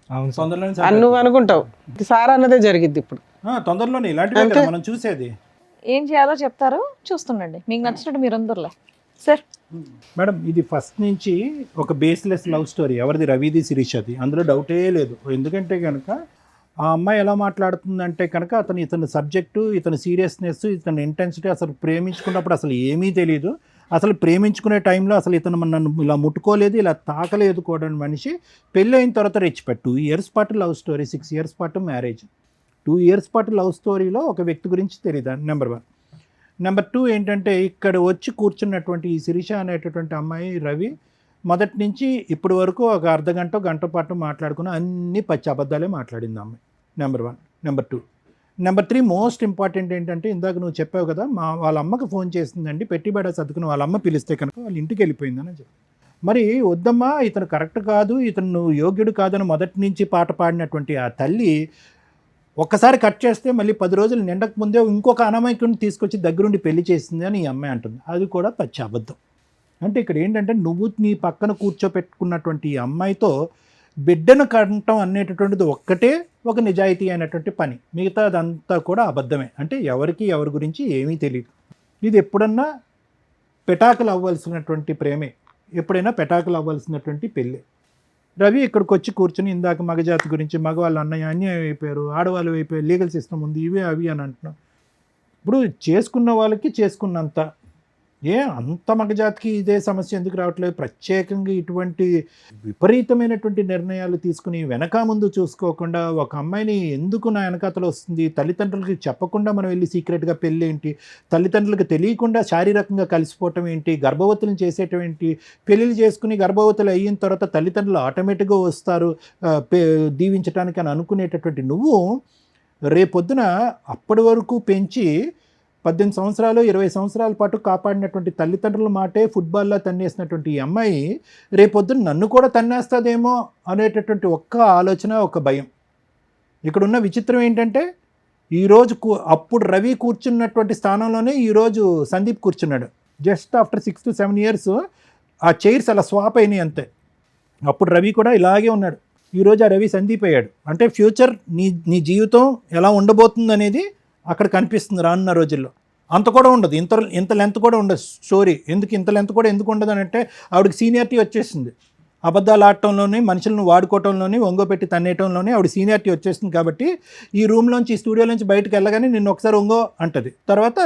S1: అవును సార్.
S3: తొందరలోనే
S2: అని నువ్వు అనుకుంటావు, సార్ అన్నదే జరిగిద్ది ఇప్పుడు.
S3: తొందరలోనే ఇలాంటివి కదా మనం చూసేది.
S4: ఏం చేయాలో చెప్తారు, చూస్తుండండి. మీకు నచ్చినట్టు మీరు అందరులే సార్.
S3: మేడం ఇది ఫస్ట్ నుంచి ఒక బేస్లెస్ లవ్ స్టోరీ. ఎవరిది? రవిది, శిరీషది. అందులో డౌటే లేదు. ఎందుకంటే కనుక ఆ అమ్మాయి ఎలా మాట్లాడుతుందంటే కనుక ఇతని సబ్జెక్టు, ఇతని సీరియస్నెస్, ఇతని ఇంటెన్సిటీ, అసలు ప్రేమించుకున్నప్పుడు అసలు ఏమీ తెలియదు. అసలు ప్రేమించుకునే టైంలో అసలు ఇతను నన్ను ఇలా ముట్టుకోలేదు, ఇలా తాకలేదు కూడా మనిషి. పెళ్ళి అయిన తర్వాత రెచ్చిపెట్టు. 2 ఇయర్స్ పాటు లవ్ స్టోరీ, 6 ఇయర్స్ పాటు మ్యారేజ్. 2 ఇయర్స్ పాటు లవ్ స్టోరీలో ఒక వ్యక్తి గురించి తెలియదు. నెంబర్ 1. నెంబర్ 2 ఏంటంటే ఇక్కడ వచ్చి కూర్చున్నటువంటి ఈ శిరీష అనేటటువంటి అమ్మాయి రవి మొదటి నుంచి ఇప్పటి వరకు ఒక అర్ధగంట గంట పాటు మాట్లాడుకుని అన్ని పచ్చి అబద్ధాలే మాట్లాడింది అమ్మాయి. Number 1. Number 2. Number 3 most important ఏంటంటే ఇందాక నువ్వు చెప్పావు కదా, వాళ్ళ అమ్మకి ఫోన్ చేసిందండి, పెట్టిబడ సర్దుకుని వాళ్ళ అమ్మ పిలిస్తే కనుక వాళ్ళ ఇంటికి వెళ్ళిపోయిందని చెప్పి. మరి వద్దమ్మా ఇతను కరెక్ట్ కాదు, ఇతను నువ్వు యోగ్యుడు కాదని మొదటి నుంచి పాట పాడినటువంటి ఆ తల్లి ఒక్కసారి కట్ చేస్తే మళ్ళీ 10 రోజులు నిండక ముందే ఇంకొక అనామకుడిని తీసుకొచ్చి దగ్గరుండి పెళ్లి చేసింది అని ఈ అమ్మాయి అంటుంది. అది కూడా పచ్చి అబద్ధం. అంటే ఇక్కడ ఏంటంటే నువ్వు నీ పక్కన కూర్చోపెట్టుకున్నటువంటి ఈ అమ్మాయితో బిడ్డను కంటం అనేటటువంటిది ఒక్కటే ఒక నిజాయితీ అయినటువంటి పని. మిగతా అదంతా కూడా అబద్ధమే. అంటే ఎవరికి ఎవరి గురించి ఏమీ తెలియదు. ఇది ఎప్పుడన్నా పెటాకులు అవ్వాల్సినటువంటి ప్రేమే, ఎప్పుడైనా పెటాకులు అవ్వాల్సినటువంటి పెళ్ళి. రవి ఇక్కడికి వచ్చి కూర్చొని ఇందాక మగజాతి గురించి, మగవాళ్ళు అన్నయ్య అన్యాయం అయిపోయారు, ఆడవాళ్ళు అయిపోయారు, లీగల్ సిస్టమ్ ఉంది, ఇవే అవి అని అంటున్నాం. ఇప్పుడు చేసుకున్న వాళ్ళకి చేసుకున్నంత, అంత మగజాతికి ఇదే సమస్య ఎందుకు రావట్లేదు? ప్రత్యేకంగా ఇటువంటి విపరీతమైనటువంటి నిర్ణయాలు తీసుకుని వెనక ముందు చూసుకోకుండా ఒక అమ్మాయిని ఎందుకు నా వెనకాతలు వస్తుంది, తల్లిదండ్రులకి చెప్పకుండా మనం వెళ్ళి సీక్రెట్గా పెళ్ళి ఏంటి, తల్లిదండ్రులకు తెలియకుండా శారీరకంగా కలిసిపోవటం ఏంటి, గర్భవతులను చేసేయటం ఏంటి, పెళ్ళిళ్ళు చేసుకుని గర్భవతులు అయిన తర్వాత తల్లిదండ్రులు ఆటోమేటిక్గా వస్తారు దీవించడానికి అని అనుకునేటటువంటి నువ్వు రేపొద్దున అప్పటి వరకు పెంచి 18 సంవత్సరాలు 20 సంవత్సరాల పాటు కాపాడినటువంటి తల్లిదండ్రుల మాటే ఫుట్బాల్లో తన్నేసినటువంటి ఈ అమ్మాయి రేపొద్దున నన్ను కూడా తన్నేస్తుందేమో అనేటటువంటి ఒక్క ఆలోచన, ఒక భయం. ఇక్కడున్న విచిత్రం ఏంటంటే ఈరోజు అప్పుడు రవి కూర్చున్నటువంటి స్థానంలోనే ఈరోజు సందీప్ కూర్చున్నాడు. జస్ట్ ఆఫ్టర్ 6 to 7 years ఆ చైర్స్ అలా స్వాప్ అయినాయి అంతే. అప్పుడు రవి కూడా ఇలాగే ఉన్నాడు, ఈరోజు ఆ రవి సందీప్ అయ్యాడు. అంటే ఫ్యూచర్ నీ జీవితం ఎలా ఉండబోతుంది అనేది అక్కడ కనిపిస్తుంది రానున్న రోజుల్లో. అంత కూడా ఉండదు, ఇంత లెంత్ కూడా ఉండదు స్టోరీ. ఇంత లెంత్ కూడా ఎందుకు ఉండదు అని అంటే ఆవిడకి సీనియారిటీ వచ్చేసింది. అబద్ధాలు ఆడటంలోని, మనుషులను వాడుకోవటంలోని, ఒంగోపెట్టి తన్నేయటంలోని ఆవిడ సీనియారిటీ వచ్చేసింది. కాబట్టి ఈ రూమ్లోంచి, ఈ స్టూడియోలోంచి బయటకు వెళ్ళగానే నిన్ను ఒకసారి ఒంగో అంటది, తర్వాత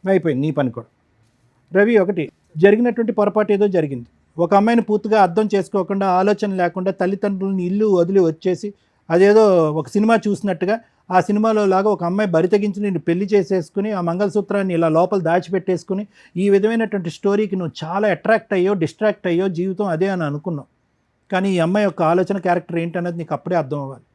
S3: అయిపోయింది నీ పని కూడా. రవి ఒకటి జరిగినటువంటి పొరపాటు ఏదో జరిగింది. ఒక అమ్మాయిని పూర్తిగా అర్థం చేసుకోకుండా, ఆలోచన లేకుండా తల్లిదండ్రులని ఇల్లు వదిలి వచ్చేసి అదేదో ఒక సినిమా చూసినట్టుగా ఆ సినిమాలో లాగా ఒక అమ్మాయి బరి తెగించి నేను పెళ్లి చేసేసుకుని ఆ మంగళసూత్రాన్ని ఇలా లోపల దాచిపెట్టేసుకుని ఈ విధమైనటువంటి స్టోరీకి నువ్వు చాలా అట్రాక్ట్ అయ్యో, డిస్ట్రాక్ట్ అయ్యో, జీవితం అదే అని అనుకున్నావు. కానీ ఈ అమ్మాయి యొక్క ఆలోచన క్యారెక్టర్ ఏంటనేది నీకు అప్పుడే అర్థం అవ్వాలి.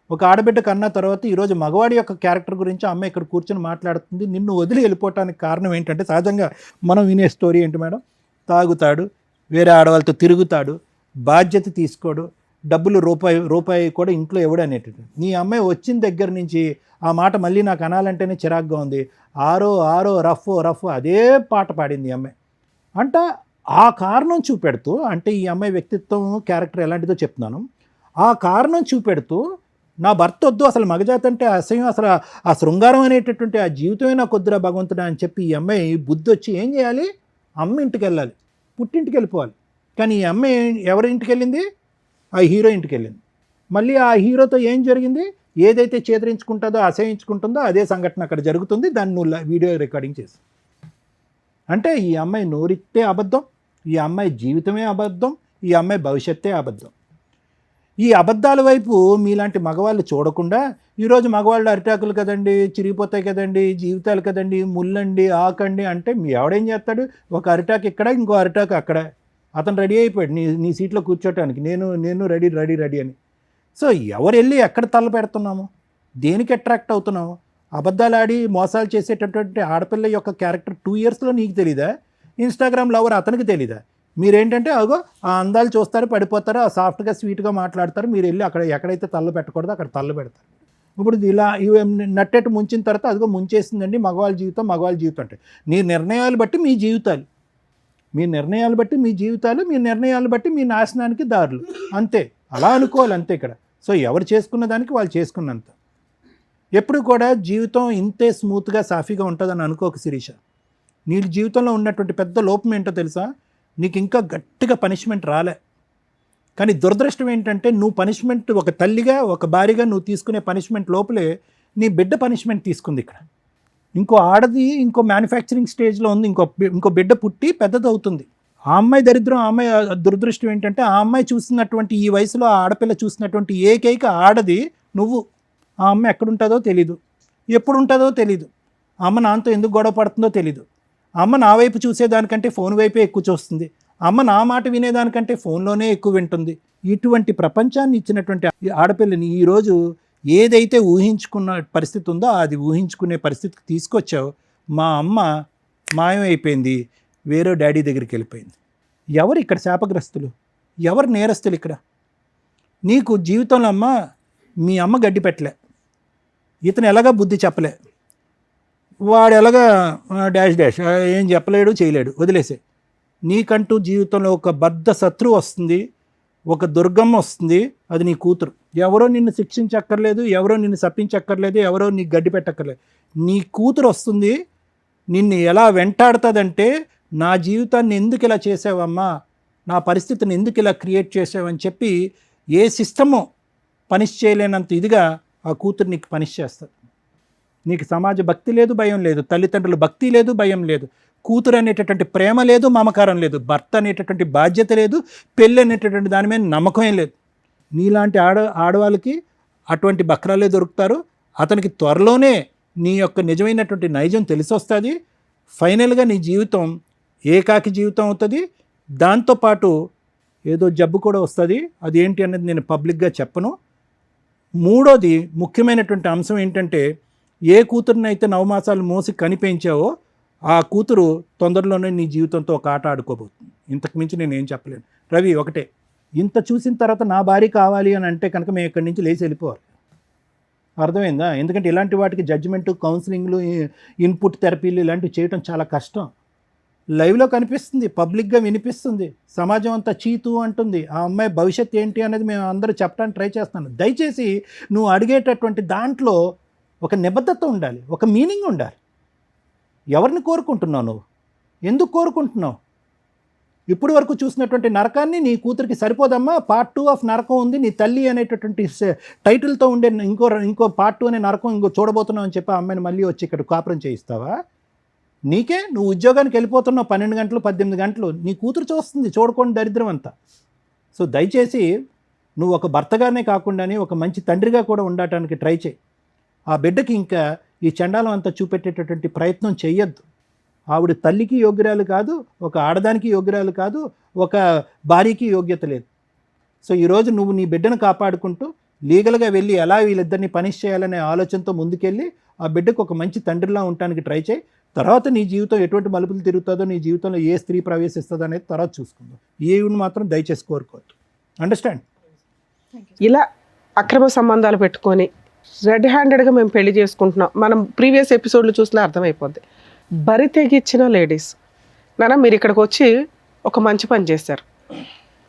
S3: ఒక ఆడబిడ్డ కన్నా తర్వాత ఈరోజు మగవాడి యొక్క క్యారెక్టర్ గురించి అమ్మాయి ఇక్కడ కూర్చొని మాట్లాడుతుంది. నిన్ను వదిలి వెళ్ళిపోవటానికి కారణం ఏంటంటే సహజంగా మనం వినే స్టోరీ ఏంటి మేడం, తాగుతాడు, వేరే ఆడవాళ్ళతో తిరుగుతాడు, బాధ్యత తీసుకోడు, డబ్బులు రూపాయి కూడా ఇంట్లో ఇవ్వడు అనేటిది. నీ అమ్మాయి వచ్చిన దగ్గర నుంచి ఆ మాట మళ్ళీ నాకు అనాలంటేనే చిరాగ్గా ఉంది. ఆరో రఫ్ అదే పాట పాడింది ఈ అమ్మాయి. అంటే ఆ కారణం చూపెడుతూ, అంటే ఈ అమ్మాయి వ్యక్తిత్వం క్యారెక్టర్ ఎలాంటిదో చెప్తున్నాను, ఆ కారణం చూపెడుతూ నా భర్త వద్దు, అసలు మగజాతి అంటే అసహ్యం, అసలు ఆ శృంగారం అనేటటువంటి ఆ జీవితమే నాకు వద్దురా భగవంతుడా అని చెప్పి ఈ అమ్మాయి బుద్ధి వచ్చి ఏం చేయాలి, అమ్మ ఇంటికి వెళ్ళాలి, పుట్టింటికి వెళ్ళిపోవాలి. కానీ ఈ అమ్మాయి ఎవరి ఇంటికి వెళ్ళింది, ఆ హీరో ఇంటికి వెళ్ళింది. మళ్ళీ ఆ హీరోతో ఏం జరిగింది, ఏదైతే చేదరించుకుంటుందో, అసహించుకుంటుందో అదే సంఘటన అక్కడ జరుగుతుంది. దాన్ని నువ్వు వీడియో రికార్డింగ్ చేసి, అంటే ఈ అమ్మాయి నోరితే అబద్ధం, ఈ అమ్మాయి జీవితమే అబద్ధం, ఈ అమ్మాయి భవిష్యత్తే అబద్ధం. ఈ అబద్ధాల వైపు మీలాంటి మగవాళ్ళు చూడకుండా ఈరోజు మగవాళ్ళు అరిటాకులు కదండి, చిరిగిపోతాయి కదండి, జీవితాలు కదండి, ముల్లండి, ఆకండి అంటే మీ ఎవడేం చేస్తాడు, ఒక అరిటాకు ఇక్కడ, ఇంకో అరిటాకు అక్కడ. అతను రెడీ అయిపోయాడు నీ సీట్లో కూర్చోటానికి, నేను రెడీ అని. సో ఎవరు వెళ్ళి ఎక్కడ తల్ల పెడుతున్నాము, దేనికి అట్రాక్ట్ అవుతున్నాము? అబద్ధాలు ఆడి మోసాలు చేసేటటువంటి ఆడపిల్ల యొక్క క్యారెక్టర్ 2 yearsలో నీకు తెలీదా? ఇన్స్టాగ్రామ్ లవర్ అతనికి తెలీదా? మీరేంటంటే అగో ఆ అందాలు చూస్తారు, పడిపోతారు, ఆ సాఫ్ట్గా స్వీట్గా మాట్లాడతారు, మీరు వెళ్ళి అక్కడ ఎక్కడైతే తల్ల పెట్టకూడదో అక్కడ తల్ల పెడతారు. ఇప్పుడు ఇలా నట్టెట్టు ముంచిన తర్వాత అదిగో ముంచేసిందండి మగవాళ్ళ జీవితం అంటే నీ నిర్ణయాలు బట్టి మీ జీవితాలు, మీ నిర్ణయాలు బట్టి మీ నాశనానికి దారులు, అంతే. అలా అనుకోవాలి అంతే ఇక్కడ. సో ఎవరు చేసుకున్న దానికి వాళ్ళు చేసుకున్నంత. ఎప్పుడు కూడా జీవితం ఇంతే స్మూత్గా సాఫీగా ఉంటుందని అనుకోక శిరీష. నీ జీవితంలో ఉన్నటువంటి పెద్ద లోపం ఏంటో తెలుసా, నీకు ఇంకా గట్టిగా పనిష్మెంట్ రాలే. కానీ దురదృష్టం ఏంటంటే నువ్వు పనిష్మెంట్, ఒక తల్లిగా ఒక భార్యగా నువ్వు తీసుకునే పనిష్మెంట్ లోపలే నీ బిడ్డ పనిష్మెంట్ తీసుకుంది ఇక్కడ. ఇంకో ఆడది ఇంకో మ్యానుఫ్యాక్చరింగ్ స్టేజ్లో ఉంది, ఇంకో బిడ్డ పుట్టి పెద్దది అవుతుంది. ఆ అమ్మాయి దరిద్రం, ఆ అమ్మాయి దురదృష్టం ఏంటంటే ఆ అమ్మాయి చూసినటువంటి, ఈ వయసులో ఆ ఆడపిల్ల చూసినటువంటి ఏకైక ఆడది నువ్వు. ఆ అమ్మాయి ఎక్కడుంటుందో తెలీదు, ఎప్పుడు ఉంటుందో తెలీదు, అమ్మ నాన్నతో ఎందుకు గొడవ పడుతుందో తెలీదు, అమ్మ నా వైపు చూసేదానికంటే ఫోన్ వైపే ఎక్కువ చూస్తుంది, అమ్మ నా మాట వినేదానికంటే ఫోన్లోనే ఎక్కువ వింటుంది. ఇటువంటి ప్రపంచాన్ని ఇచ్చినటువంటి ఆడపిల్లని ఈరోజు ఏదైతే ఊహించుకున్న పరిస్థితి ఉందో అది ఊహించుకునే పరిస్థితికి తీసుకొచ్చావు. మా అమ్మ మాయమైపోయింది, వేరే డాడీ దగ్గరికి వెళ్ళిపోయింది. ఎవరు ఇక్కడ శాపగ్రస్తులు, ఎవరు నేరస్తులు ఇక్కడ? నీకు జీవితంలో మీ అమ్మ గడ్డి పెట్టలే, ఇతను ఎలాగా బుద్ధి చెప్పలే, వాడు ఎలాగా డాష్ ఏం చెప్పలేడు, చేయలేడు, వదిలేసే. నీకంటూ జీవితంలో ఒక బద్ధ శత్రువు వస్తుంది, ఒక దుర్గమ్మ వస్తుంది, అది నీ కూతురు. ఎవరో నిన్ను శిక్షించక్కర్లేదు, ఎవరో నిన్ను శపించక్కర్లేదు, ఎవరో నీకు గడ్డి పెట్టక్కర్లేదు. నీ కూతురు వస్తుంది, నిన్ను ఎలా వెంటాడుతుందంటే నా జీవితాన్ని ఎందుకు ఇలా చేసావమ్మా, నా పరిస్థితిని ఎందుకు ఇలా క్రియేట్ చేసావని చెప్పి ఏ సిస్టము పనిష్ చేయలేనంత ఇదిగా ఆ కూతురు నీకు పనిష్ చేస్తుంది. నీకు సమాజ భక్తి లేదు, భయం లేదు, తల్లిదండ్రుల భక్తి లేదు, భయం లేదు, కూతురు అనేటటువంటి ప్రేమ లేదు, మమకారం లేదు, భర్త అనేటటువంటి బాధ్యత లేదు, పెళ్ళి అనేటటువంటి దాని మీద నమ్మకం లేదు. నీలాంటి ఆడవాళ్ళకి అటువంటి బక్రాలే దొరుకుతారు. అతనికి త్వరలోనే నీ యొక్క నిజమైనటువంటి నైజం తెలిసి వస్తుంది. ఫైనల్గా నీ జీవితం ఏకాకి జీవితం అవుతుంది. దాంతోపాటు ఏదో జబ్బు కూడా వస్తుంది. అది ఏంటి అనేది నేను పబ్లిక్గా చెప్పను. మూడోది ముఖ్యమైనటువంటి అంశం ఏంటంటే, ఏ కూతురునైతే 9 మాసాలు మోసి కనిపించావో ఆ కూతురు తొందరలోనే నీ జీవితంతో ఒక ఆట ఆడుకోబోతుంది. ఇంతకు మించి నేను ఏం చెప్పలేను. రవి, ఒకటే, ఇంత చూసిన తర్వాత నా భార్య కావాలి అని అంటే కనుక మేము ఇక్కడి నుంచి లేచి వెళ్ళిపోవాలి. అర్థమైందా? ఎందుకంటే ఇలాంటి వాటికి జడ్జిమెంటు, కౌన్సిలింగ్లు, ఇన్పుట్ థెరపీలు ఇలాంటివి చేయడం చాలా కష్టం. లైవ్లో కనిపిస్తుంది, పబ్లిక్గా వినిపిస్తుంది, సమాజం అంతా చీతు అంటుంది. ఆ అమ్మాయి భవిష్యత్ ఏంటి అనేది మేము అందరూ చెప్పడానికి ట్రై చేస్తున్నాను. దయచేసి నువ్వు అడిగేటటువంటి దాంట్లో ఒక నిబద్ధత ఉండాలి, ఒక మీనింగ్ ఉండాలి. ఎవరిని కోరుకుంటున్నావు? నువ్వు ఎందుకు కోరుకుంటున్నావు? ఇప్పుడు వరకు చూసినటువంటి నరకాన్ని నీ కూతురికి సరిపోదమ్మా. పార్ట్ 2 ఆఫ్ నరకం ఉంది, నీ తల్లి అనేటటువంటి టైటిల్తో ఉండే ఇంకో పార్ట్ 2 అనే నరకం ఇంకో చూడబోతున్నావు అని చెప్పి ఆ అమ్మాయిని మళ్ళీ వచ్చి ఇక్కడ కాపురం చేయిస్తావా? నీకే, నువ్వు ఉద్యోగానికి వెళ్ళిపోతున్నావు 12 గంటలు 18 గంటలు, నీ కూతురు చూస్తుంది, చూడకుండా దరిద్రం అంతా. సో దయచేసి నువ్వు ఒక భర్తగానే కాకుండానే ఒక మంచి తండ్రిగా కూడా ఉండటానికి ట్రై చేయి. ఆ బిడ్డకి ఇంకా ఈ చండాలం అంతా చూపెట్టేటటువంటి ప్రయత్నం చెయ్యొద్దు. ఆవిడ తల్లికి యోగ్యురాలు కాదు, ఒక ఆడదానికి యోగ్యురాలు కాదు, ఒక భార్యకి యోగ్యత లేదు. సో ఈరోజు నువ్వు నీ బిడ్డను కాపాడుకుంటూ లీగల్గా వెళ్ళి ఎలా వీళ్ళిద్దరిని పనిష్ చేయాలనే ఆలోచనతో ముందుకెళ్ళి ఆ బిడ్డకు ఒక మంచి తండ్రిలా ఉండటానికి ట్రై చేయి. తర్వాత నీ జీవితం ఎటువంటి మలుపులు తిరుగుతుందో, నీ జీవితంలో ఏ స్త్రీ ప్రవేశిస్తుందో అనేది తర్వాత చూసుకుందాం. ఏవి మాత్రం దయచేసి కోరుకోవద్దు. అండర్స్టాండ్?
S2: ఇలా అక్రమ సంబంధాలు పెట్టుకొని రెడ్ హ్యాండెడ్గా మేము పెళ్లి చేసుకుంటున్నాం, మనం ప్రీవియస్ ఎపిసోడ్లు చూసినా అర్థమైపోద్ది. బరి తెగించిన లేడీస్ నాన్న, మీరు ఇక్కడికి వచ్చి ఒక మంచి పని చేశారు.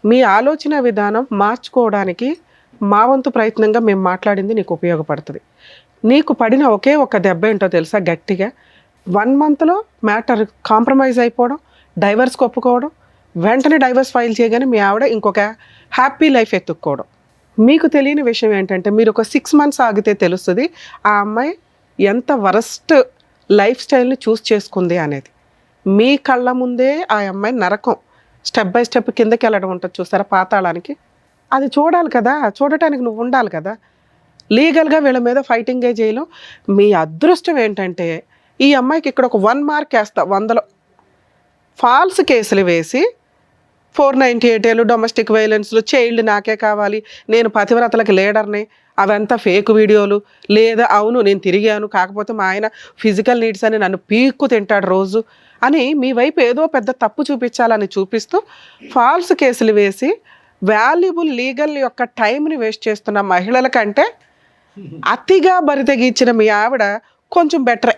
S2: మీ ఆలోచన విధానం మార్చుకోవడానికి మా వంతు ప్రయత్నంగా మేము మాట్లాడింది నీకు ఉపయోగపడుతుంది. నీకు పడిన ఒకే ఒక దెబ్బ ఏంటో తెలుసా? గట్టిగా 1 monthలో మ్యాటర్ కాంప్రమైజ్ అయిపోవడం, డైవర్స్కి ఒప్పుకోవడం, వెంటనే డైవర్స్ ఫైల్ చేయగానే మీ ఆవిడ ఇంకొక హ్యాపీ లైఫ్ ఎత్తుక్కోవడం. మీకు తెలియని విషయం ఏంటంటే, మీరు ఒక 6 months ఆగితే తెలుస్తుంది ఆ అమ్మాయి ఎంత వరస్ట్ లైఫ్ స్టైల్ని చూస్ చేసుకుంది అనేది. మీ కళ్ళ ముందే ఆ అమ్మాయి నరకం స్టెప్ బై స్టెప్ కిందకి వెళ్ళడం ఉంటుంది చూస్తారా, పాతాళానికి. అది చూడాలి కదా, చూడటానికి నువ్వు ఉండాలి కదా. లీగల్గా వీళ్ళ మీద ఫైటింగే చేయలేం. మీ అదృష్టం ఏంటంటే ఈ అమ్మాయికి ఇక్కడ ఒక 1 mark వేస్తా 100లో ఫాల్స్ కేసులు వేసి 498 డొమెస్టిక్ వైలెన్స్లు, చైల్డ్ నాకే కావాలి, నేను పతివ్రతలకు లీడర్ని, అవంతా ఫేక్ వీడియోలు, లేదా అవును నేను తిరిగాను కాకపోతే మా ఆయన ఫిజికల్ నీడ్స్ అని నన్ను పీక్కు తింటాడు రోజు అని మీ వైపు ఏదో పెద్ద తప్పు చూపించాలని చూపిస్తూ ఫాల్స్ కేసులు వేసి వాల్యుబుల్ లీగల్ యొక్క టైంని వేస్ట్ చేస్తున్న మహిళల కంటే అతిగా బరితెగించిన మీ ఆవిడ కొంచెం బెటరే.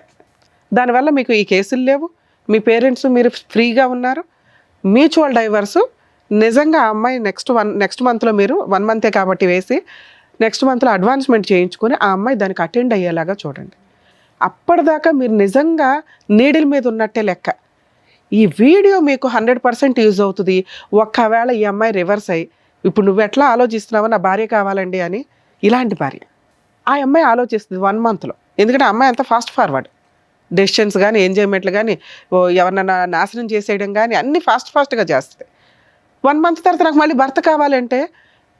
S2: దానివల్ల మీకు ఈ కేసులు లేవు, మీ పేరెంట్స్ మీరు ఫ్రీగా ఉన్నారు. మ్యూచువల్ డైవర్సు నిజంగా ఆ అమ్మాయి నెక్స్ట్ మంత్లో మీరు 1 month కాబట్టి వేసి నెక్స్ట్ మంత్లో అడ్వాన్స్మెంట్ చేయించుకొని ఆ అమ్మాయి దానికి అటెండ్ అయ్యేలాగా చూడండి. అప్పటిదాకా మీరు నిజంగా నీడిల్ మీద ఉన్నట్టే లెక్క. ఈ వీడియో మీకు 100% యూజ్ అవుతుంది. ఒక్కవేళ ఈ అమ్మాయి రివర్స్ అయ్యి ఇప్పుడు నువ్వు ఎట్లా ఆలోచిస్తున్నావో నా భార్య కావాలండి అని, ఇలాంటి భార్య ఆ అమ్మాయి ఆలోచిస్తుంది 1 monthలో. ఎందుకంటే ఆ అమ్మాయి అంత ఫాస్ట్ ఫార్వర్డ్, డెసిషన్స్ కానీ ఎంజాయ్మెంట్లు కానీ ఎవరినైనా నాశనం చేసేయడం కానీ అన్నీ ఫాస్ట్గా చేస్తుంది. 1 month తర్వాత నాకు మళ్ళీ భర్త కావాలంటే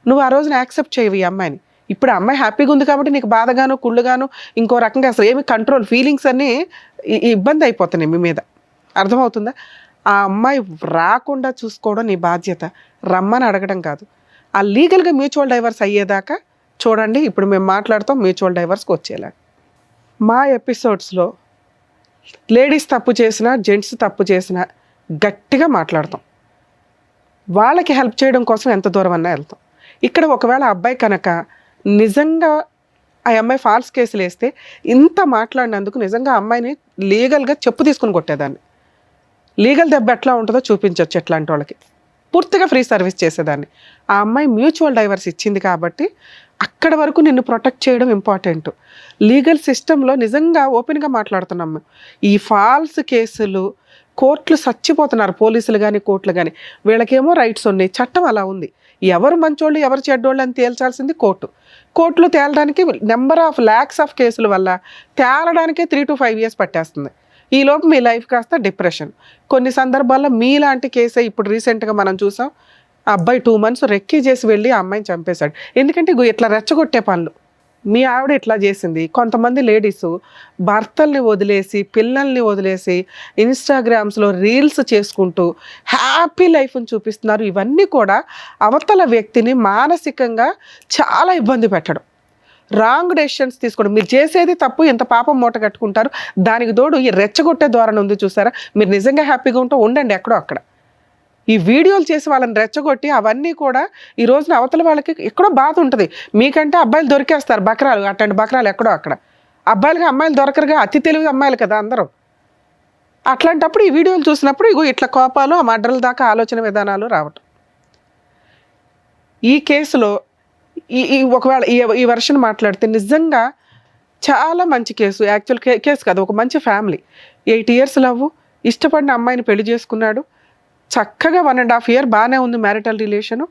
S2: నువ్వు ఆ రోజున యాక్సెప్ట్ చేయవు ఈ అమ్మాయిని. ఇప్పుడు ఆ అమ్మాయి హ్యాపీగా ఉంది కాబట్టి నీకు బాధగాను కుళ్ళుగాను ఇంకో రకంగా అసలు ఏమి కంట్రోల్ ఫీలింగ్స్ అన్నీ ఇబ్బంది అయిపోతున్నాయి మీ మీద. అర్థమవుతుందా? ఆ అమ్మాయి రాకుండా చూసుకోవడం నీ బాధ్యత, రమ్మని అడగడం కాదు. ఆ లీగల్గా మ్యూచువల్ డైవర్స్ అయ్యేదాకా చూడండి. ఇప్పుడు మేము మాట్లాడుతాం మ్యూచువల్ డైవర్స్కి వచ్చేలా. మా ఎపిసోడ్స్లో లేడీస్ తప్పు చేసినా జెంట్స్ తప్పు చేసినా గట్టిగా మాట్లాడతాం. వాళ్ళకి హెల్ప్ చేయడం కోసం ఎంత దూరం అన్నా వెళ్తాం. ఇక్కడ ఒకవేళ అబ్బాయి కనుక నిజంగా ఆ అమ్మాయి ఫాల్స్ కేసులు వేస్తే ఇంత మాట్లాడినందుకు నిజంగా అమ్మాయిని లీగల్గా చెప్పు తీసుకుని కొట్టేదాన్ని. లీగల్ దెబ్బ ఎట్లా ఉంటుందో చూపించవచ్చు ఎట్లాంటి వాళ్ళకి. పూర్తిగా ఫ్రీ సర్వీస్ చేసేదాన్ని. ఆ అమ్మాయి మ్యూచువల్ డైవర్స్ ఇచ్చింది కాబట్టి అక్కడ వరకు నిన్ను ప్రొటెక్ట్ చేయడం ఇంపార్టెంట్. లీగల్ సిస్టంలో నిజంగా ఓపెన్గా మాట్లాడుతున్నాము. ఈ ఫాల్స్ కేసులు కోర్టులు చచ్చిపోతున్నారు, పోలీసులు కానీ కోర్టులు కానీ. వీళ్ళకేమో రైట్స్ ఉన్నాయి, చట్టం అలా ఉంది. ఎవరు మంచోళ్ళు ఎవరు చెడ్డోళ్ళు అని తేల్చాల్సింది కోర్టు. కోర్టులో తేలడానికి నెంబర్ ఆఫ్ ల్యాక్స్ ఆఫ్ కేసుల వల్ల తేలడానికే 3 to 5 years పట్టేస్తుంది. ఈలోపు మీ లైఫ్ కాస్త డిప్రెషన్. కొన్ని సందర్భాల్లో మీలాంటి కేసే ఇప్పుడు రీసెంట్గా మనం చూసాం. ఆ అబ్బాయి 2 months రెక్కీ చేసి వెళ్ళి ఆ అమ్మాయిని చంపేశాడు. ఎందుకంటే ఇగో ఇట్లా రెచ్చగొట్టే పనులు. మీ ఆవిడ ఇట్లా చేసింది. కొంతమంది లేడీస్ భర్తల్ని వదిలేసి పిల్లల్ని వదిలేసి ఇన్స్టాగ్రామ్స్లో రీల్స్ చేసుకుంటూ హ్యాపీ లైఫ్ని చూపిస్తున్నారు. ఇవన్నీ కూడా అవతల వ్యక్తిని మానసికంగా చాలా ఇబ్బంది పెట్టడం, రాంగ్ డెసిషన్స్ తీసుకోవడం. మీరు చేసేది తప్పు, ఎంత పాపం మూట కట్టుకుంటారు. దానికి తోడు ఈ రెచ్చగొట్టే ధోరణి ఉంది చూసారా. మీరు నిజంగా హ్యాపీగా ఉంటే ఉండండి ఎక్కడో అక్కడ. ఈ వీడియోలు చేసి వాళ్ళని రెచ్చగొట్టి అవన్నీ కూడా ఈ రోజున అవతల వాళ్ళకి ఎక్కడో బాధ ఉంటుంది. మీకంటే అబ్బాయిలు దొరికేస్తారు బకరాలు, అట్లాంటి బకరాలు ఎక్కడో అక్కడ. అబ్బాయిలుగా అమ్మాయిలు దొరకరుగా, అతి తెలివి అమ్మాయిలు కదా అందరూ. అట్లాంటప్పుడు ఈ వీడియోలు చూసినప్పుడు ఇగో ఇట్లా కోపాలు, ఆ మర్డర్ల దాకా ఆలోచన విధానాలు రావటం. ఈ కేసులో ఒకవేళ ఈ వర్షన్ మాట్లాడితే నిజంగా చాలా మంచి కేసు. యాక్చువల్ కేసు కాదు, ఒక మంచి ఫ్యామిలీ. 8 years లవ్, ఇష్టపడిన అమ్మాయిని పెళ్లి చేసుకున్నాడు. చక్కగా 1.5 year బాగానే ఉంది మ్యారిటల్ రిలేషను.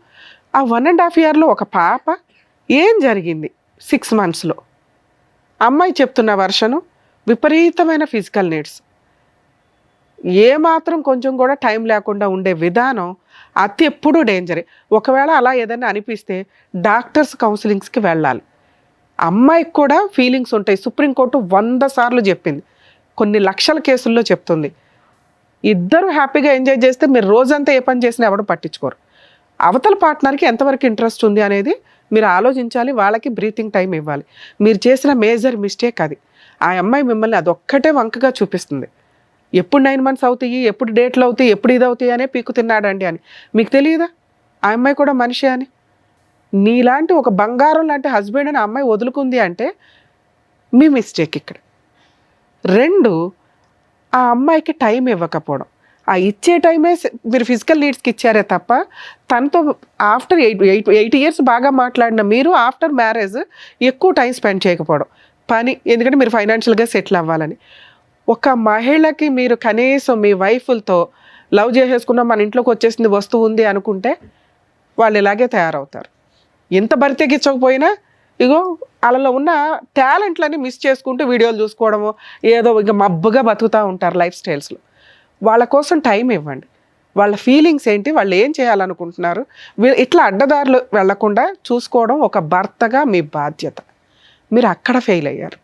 S2: ఆ 1.5 yearలో ఒక పాప. ఏం జరిగింది 6 monthsలో? అమ్మాయి చెప్తున్న వర్షను విపరీతమైన ఫిజికల్ నీడ్స్, ఏమాత్రం కొంచెం కూడా టైం లేకుండా ఉండే విధానం, అతి ఎప్పుడూ డేంజరే. ఒకవేళ అలా ఏదైనా అనిపిస్తే డాక్టర్స్ కౌన్సిలింగ్స్కి వెళ్ళాలి. అమ్మాయికి కూడా ఫీలింగ్స్ ఉంటాయి. సుప్రీంకోర్టు 100 సార్లు చెప్పింది, కొన్ని లక్షల కేసుల్లో చెప్తుంది. ఇద్దరు హ్యాపీగా ఎంజాయ్ చేస్తే మీరు రోజంతా ఏ పని చేసినా ఎవరు పట్టించుకోరు. అవతల పార్ట్నర్కి ఎంతవరకు ఇంట్రెస్ట్ ఉంది అనేది మీరు ఆలోచించాలి. వాళ్ళకి బ్రీతింగ్ టైం ఇవ్వాలి. మీరు చేసిన మేజర్ మిస్టేక్ అది. ఆ అమ్మాయి మిమ్మల్ని అదొక్కటే వంకగా చూపిస్తుంది. ఎప్పుడు 9 months అవుతాయి, ఎప్పుడు డేట్లు అవుతాయి, ఎప్పుడు ఇది అవుతాయి అనే పీకు తిన్నాడండి అని. మీకు తెలియదా ఆ అమ్మాయి కూడా మనిషి అని? నీలాంటి ఒక బంగారం లాంటి హస్బెండ్ అని ఆ అమ్మాయి వదులుకుంది అంటే మీ మిస్టేక్ ఇక్కడ. 2, ఆ అమ్మాయికి టైం ఇవ్వకపోవడం. ఆ ఇచ్చే టైమే మీరు ఫిజికల్ నీడ్స్కి ఇచ్చారే తప్ప తనతో ఆఫ్టర్ 8 years బాగా మాట్లాడిన మీరు ఆఫ్టర్ మ్యారేజ్ ఎక్కువ టైం స్పెండ్ చేయకపోవడం. పని, ఎందుకంటే మీరు ఫైనాన్షియల్గా సెటిల్ అవ్వాలని. ఒక మహిళకి మీరు కనీసం మీ వైఫ్లతో లవ్ చేసేసుకున్న మన ఇంట్లోకి వచ్చేసింది వస్తువు ఉంది అనుకుంటే వాళ్ళు ఇలాగే తయారవుతారు. ఎంత బరితెగించకపోయినా ఇగో వాళ్ళలో ఉన్న టాలెంట్లని మిస్ చేసుకుంటూ వీడియోలు చూసుకోవడము, ఏదో ఇంకా మబ్బుగా బతుకుతూ ఉంటారు లైఫ్ స్టైల్స్లో. వాళ్ళ కోసం టైం ఇవ్వండి. వాళ్ళ ఫీలింగ్స్ ఏంటి, వాళ్ళు ఏం చేయాలనుకుంటున్నారు, ఇట్లా అడ్డదారులు వెళ్లకుండా చూసుకోవడం ఒక భర్తగా మీ బాధ్యత. మీరు అక్కడ ఫెయిల్ అయ్యారు.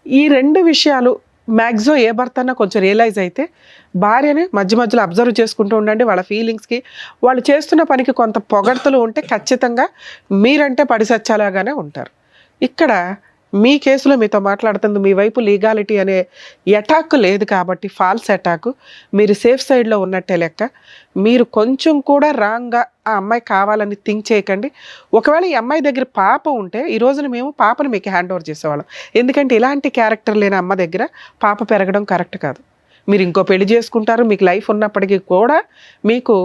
S2: ఈ 2 విషయాలు మ్యాక్సిమం ఏ భర్త అన్నా కొంచెం రియలైజ్ అయితే భార్యని మధ్య మధ్యలో అబ్జర్వ్ చేసుకుంటూ ఉండండి. వాళ్ళ ఫీలింగ్స్కి, వాళ్ళు చేస్తున్న పనికి కొంత పొగడ్తలు ఉంటే ఖచ్చితంగా మీరంటే పడిసచ్చాలాగానే ఉంటారు. ఇక్కడ మీ కేసులో మీతో మాట్లాడుతుంది మీ వైపు లీగాలిటీ అనే అటాక్ లేదు కాబట్టి, ఫాల్స్ అటాక్. మీరు సేఫ్ సైడ్లో ఉన్నట్టే లెక్క. మీరు కొంచెం కూడా రాంగ్గా ఆ అమ్మాయి కావాలని థింక్ చేయకండి. ఒకవేళ ఈ అమ్మాయి దగ్గర పాప ఉంటే ఈ రోజున మేము పాపను మీకు హ్యాండ్ ఓవర్ చేసేవాళ్ళం. ఎందుకంటే ఇలాంటి క్యారెక్టర్ లేని అమ్మ దగ్గర పాప పెరగడం కరెక్ట్ కాదు. మీరు ఇంకో పెళ్లి చేసుకుంటారు, మీకు లైఫ్ ఉన్నప్పటికీ కూడా మీకు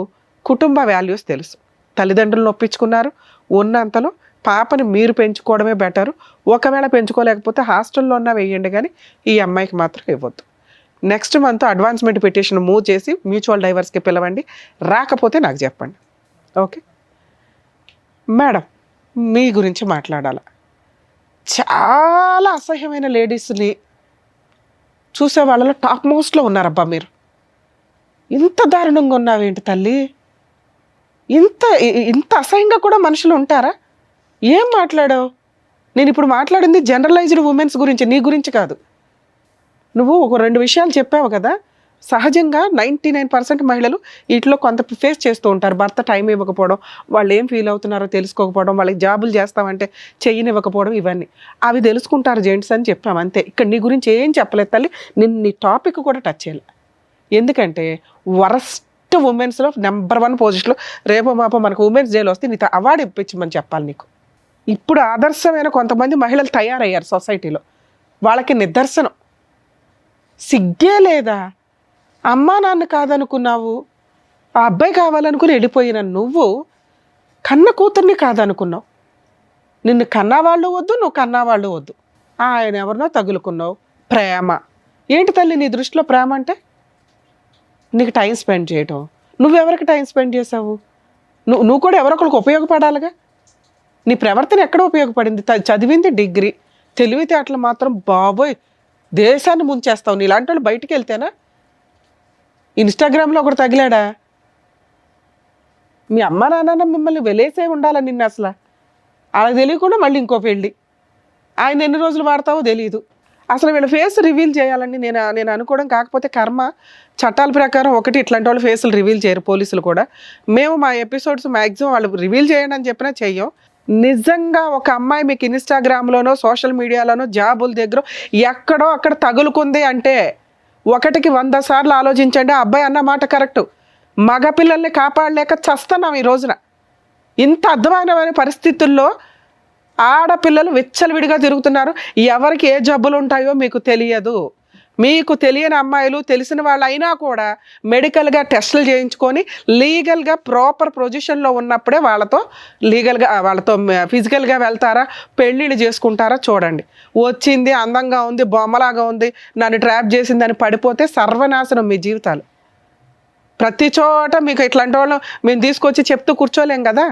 S2: కుటుంబ వాల్యూస్ తెలుసు. తల్లిదండ్రులను ఒప్పించుకున్నారు, ఉన్నంతలో పాపని మీరు పెంచుకోవడమే బెటరు. ఒకవేళ పెంచుకోలేకపోతే హాస్టల్లో ఉన్నా వేయండి, కానీ ఈ అమ్మాయికి మాత్రం ఇవ్వద్దు. Next month advancement petition move చేసి మ్యూచువల్ డైవర్స్కి పిలవండి. రాకపోతే నాకు చెప్పండి. ఓకే మేడం, మీ గురించి మాట్లాడాల. చాలా అసహ్యమైన లేడీస్ని చూసే వాళ్ళలో టాప్ మోస్ట్లో ఉన్నారబ్బా మీరు. ఇంత దారుణంగా ఉన్నావేంటి తల్లి? ఇంత అసహ్యంగా కూడా మనుషులు ఉంటారా? ఏం మాట్లాడావు? నేను ఇప్పుడు మాట్లాడింది జనరలైజ్డ్ ఉమెన్స్ గురించి, నీ గురించి కాదు. నువ్వు ఒక 2 విషయాలు చెప్పావు కదా. సహజంగా 99% మహిళలు వీటిలో కొంత ఫేస్ చేస్తూ ఉంటారు. భర్త టైం ఇవ్వకపోవడం, వాళ్ళు ఏం ఫీల్ అవుతున్నారో తెలుసుకోకపోవడం, వాళ్ళకి జాబులు చేస్తామంటే చెయ్యనివ్వకపోవడం, ఇవన్నీ అవి తెలుసుకుంటారు జెంట్స్ అని చెప్పాము అంతే. ఇక్కడ నీ గురించి ఏం చెప్పలేదు తల్లి. నేను నీ టాపిక్ కూడా టచ్ చేయాలి. ఎందుకంటే వరస్ట్ ఉమెన్స్లో నెంబర్ 1 పొజిషన్లో రేపో మాపో మనకు ఉమెన్స్ డేలో వస్తే నీతో అవార్డు ఇప్పించమని చెప్పాలి నీకు. ఇప్పుడు ఆదర్శమైన కొంతమంది మహిళలు తయారయ్యారు సొసైటీలో. వాళ్ళకి నిదర్శనం. సిగ్గే లేదా? అమ్మా నాన్న కాదనుకున్నావు, ఆ అబ్బాయి కావాలనుకుని వెళ్ళిపోయిన నువ్వు కన్న కూతుర్ని కాదనుకున్నావు. నిన్ను కన్నవాళ్ళు వద్దు, నువ్వు కన్నవాళ్ళు వద్దు, ఆయన ఎవరినో తగులుకున్నావు. ప్రేమ ఏంటి తల్లి నీ దృష్టిలో? ప్రేమ అంటే నీకు టైం స్పెండ్ చేయటం. నువ్వెవరికి టైం స్పెండ్ చేసావు? నువ్వు కూడా ఎవరొకరికి ఉపయోగపడాలిగా. నీ ప్రవర్తన ఎక్కడ ఉపయోగపడింది? చదివింది డిగ్రీ, తెలివితేటలు మాత్రం బాబోయ్ దేశాన్ని ముంచేస్తావు. నీలాంటి వాళ్ళు బయటికి వెళ్తేనా? ఇన్స్టాగ్రామ్లో ఒకటి తగిలాడా? మీ అమ్మ నాన్న మిమ్మల్ని వెలేసే ఉండాలని నిన్ను అసలు. అలా తెలియకుండా మళ్ళీ ఇంకో పెళ్ళి. ఆయన ఎన్ని రోజులు వాడతావో తెలియదు. అసలు వీళ్ళ ఫేస్ రివీల్ చేయాలని నేను అనుకోవడం. కాకపోతే కర్మ చట్టాల ప్రకారం ఒకటి ఇట్లాంటి వాళ్ళు ఫేసులు రివీల్ చేయరు, పోలీసులు కూడా. మేము మా ఎపిసోడ్స్ మ్యాక్సిమం వాళ్ళు రివీల్ చేయండి అని చెప్పినా చెయ్యం. నిజంగా ఒక అమ్మాయి మీకు ఇన్స్టాగ్రామ్లోనో సోషల్ మీడియాలోనో జాబుల దగ్గర ఎక్కడో అక్కడ తగులుకుంది అంటే 1కి 100 సార్లు ఆలోచించండి. ఆ అబ్బాయి అన్న మాట కరెక్టు. మగపిల్లల్ని కాపాడలేక చస్తున్నాం ఈ రోజున. ఇంత అధ్వానమైన పరిస్థితుల్లో ఆడపిల్లలు విచ్చలవిడిగా తిరుగుతున్నారు. ఎవరికి ఏ జబ్బులు ఉంటాయో మీకు తెలియదు. మీకు తెలియని అమ్మాయిలు తెలిసిన వాళ్ళు అయినా కూడా మెడికల్గా టెస్టులు చేయించుకొని లీగల్గా ప్రాపర్ పొజిషన్లో ఉన్నప్పుడే వాళ్ళతో ఫిజికల్గా వెళ్తారా, పెళ్ళిళ్ళు చేసుకుంటారా చూడండి. వచ్చింది అందంగా ఉంది, బొమ్మలాగా ఉంది, నన్ను ట్రాప్ చేసిందని పడిపోతే సర్వనాశనం మీ జీవితాలు. ప్రతి చోట మీకు ఇట్లాంటి వాళ్ళు మేము తీసుకొచ్చి చెప్తూ కూర్చోలేం కదా.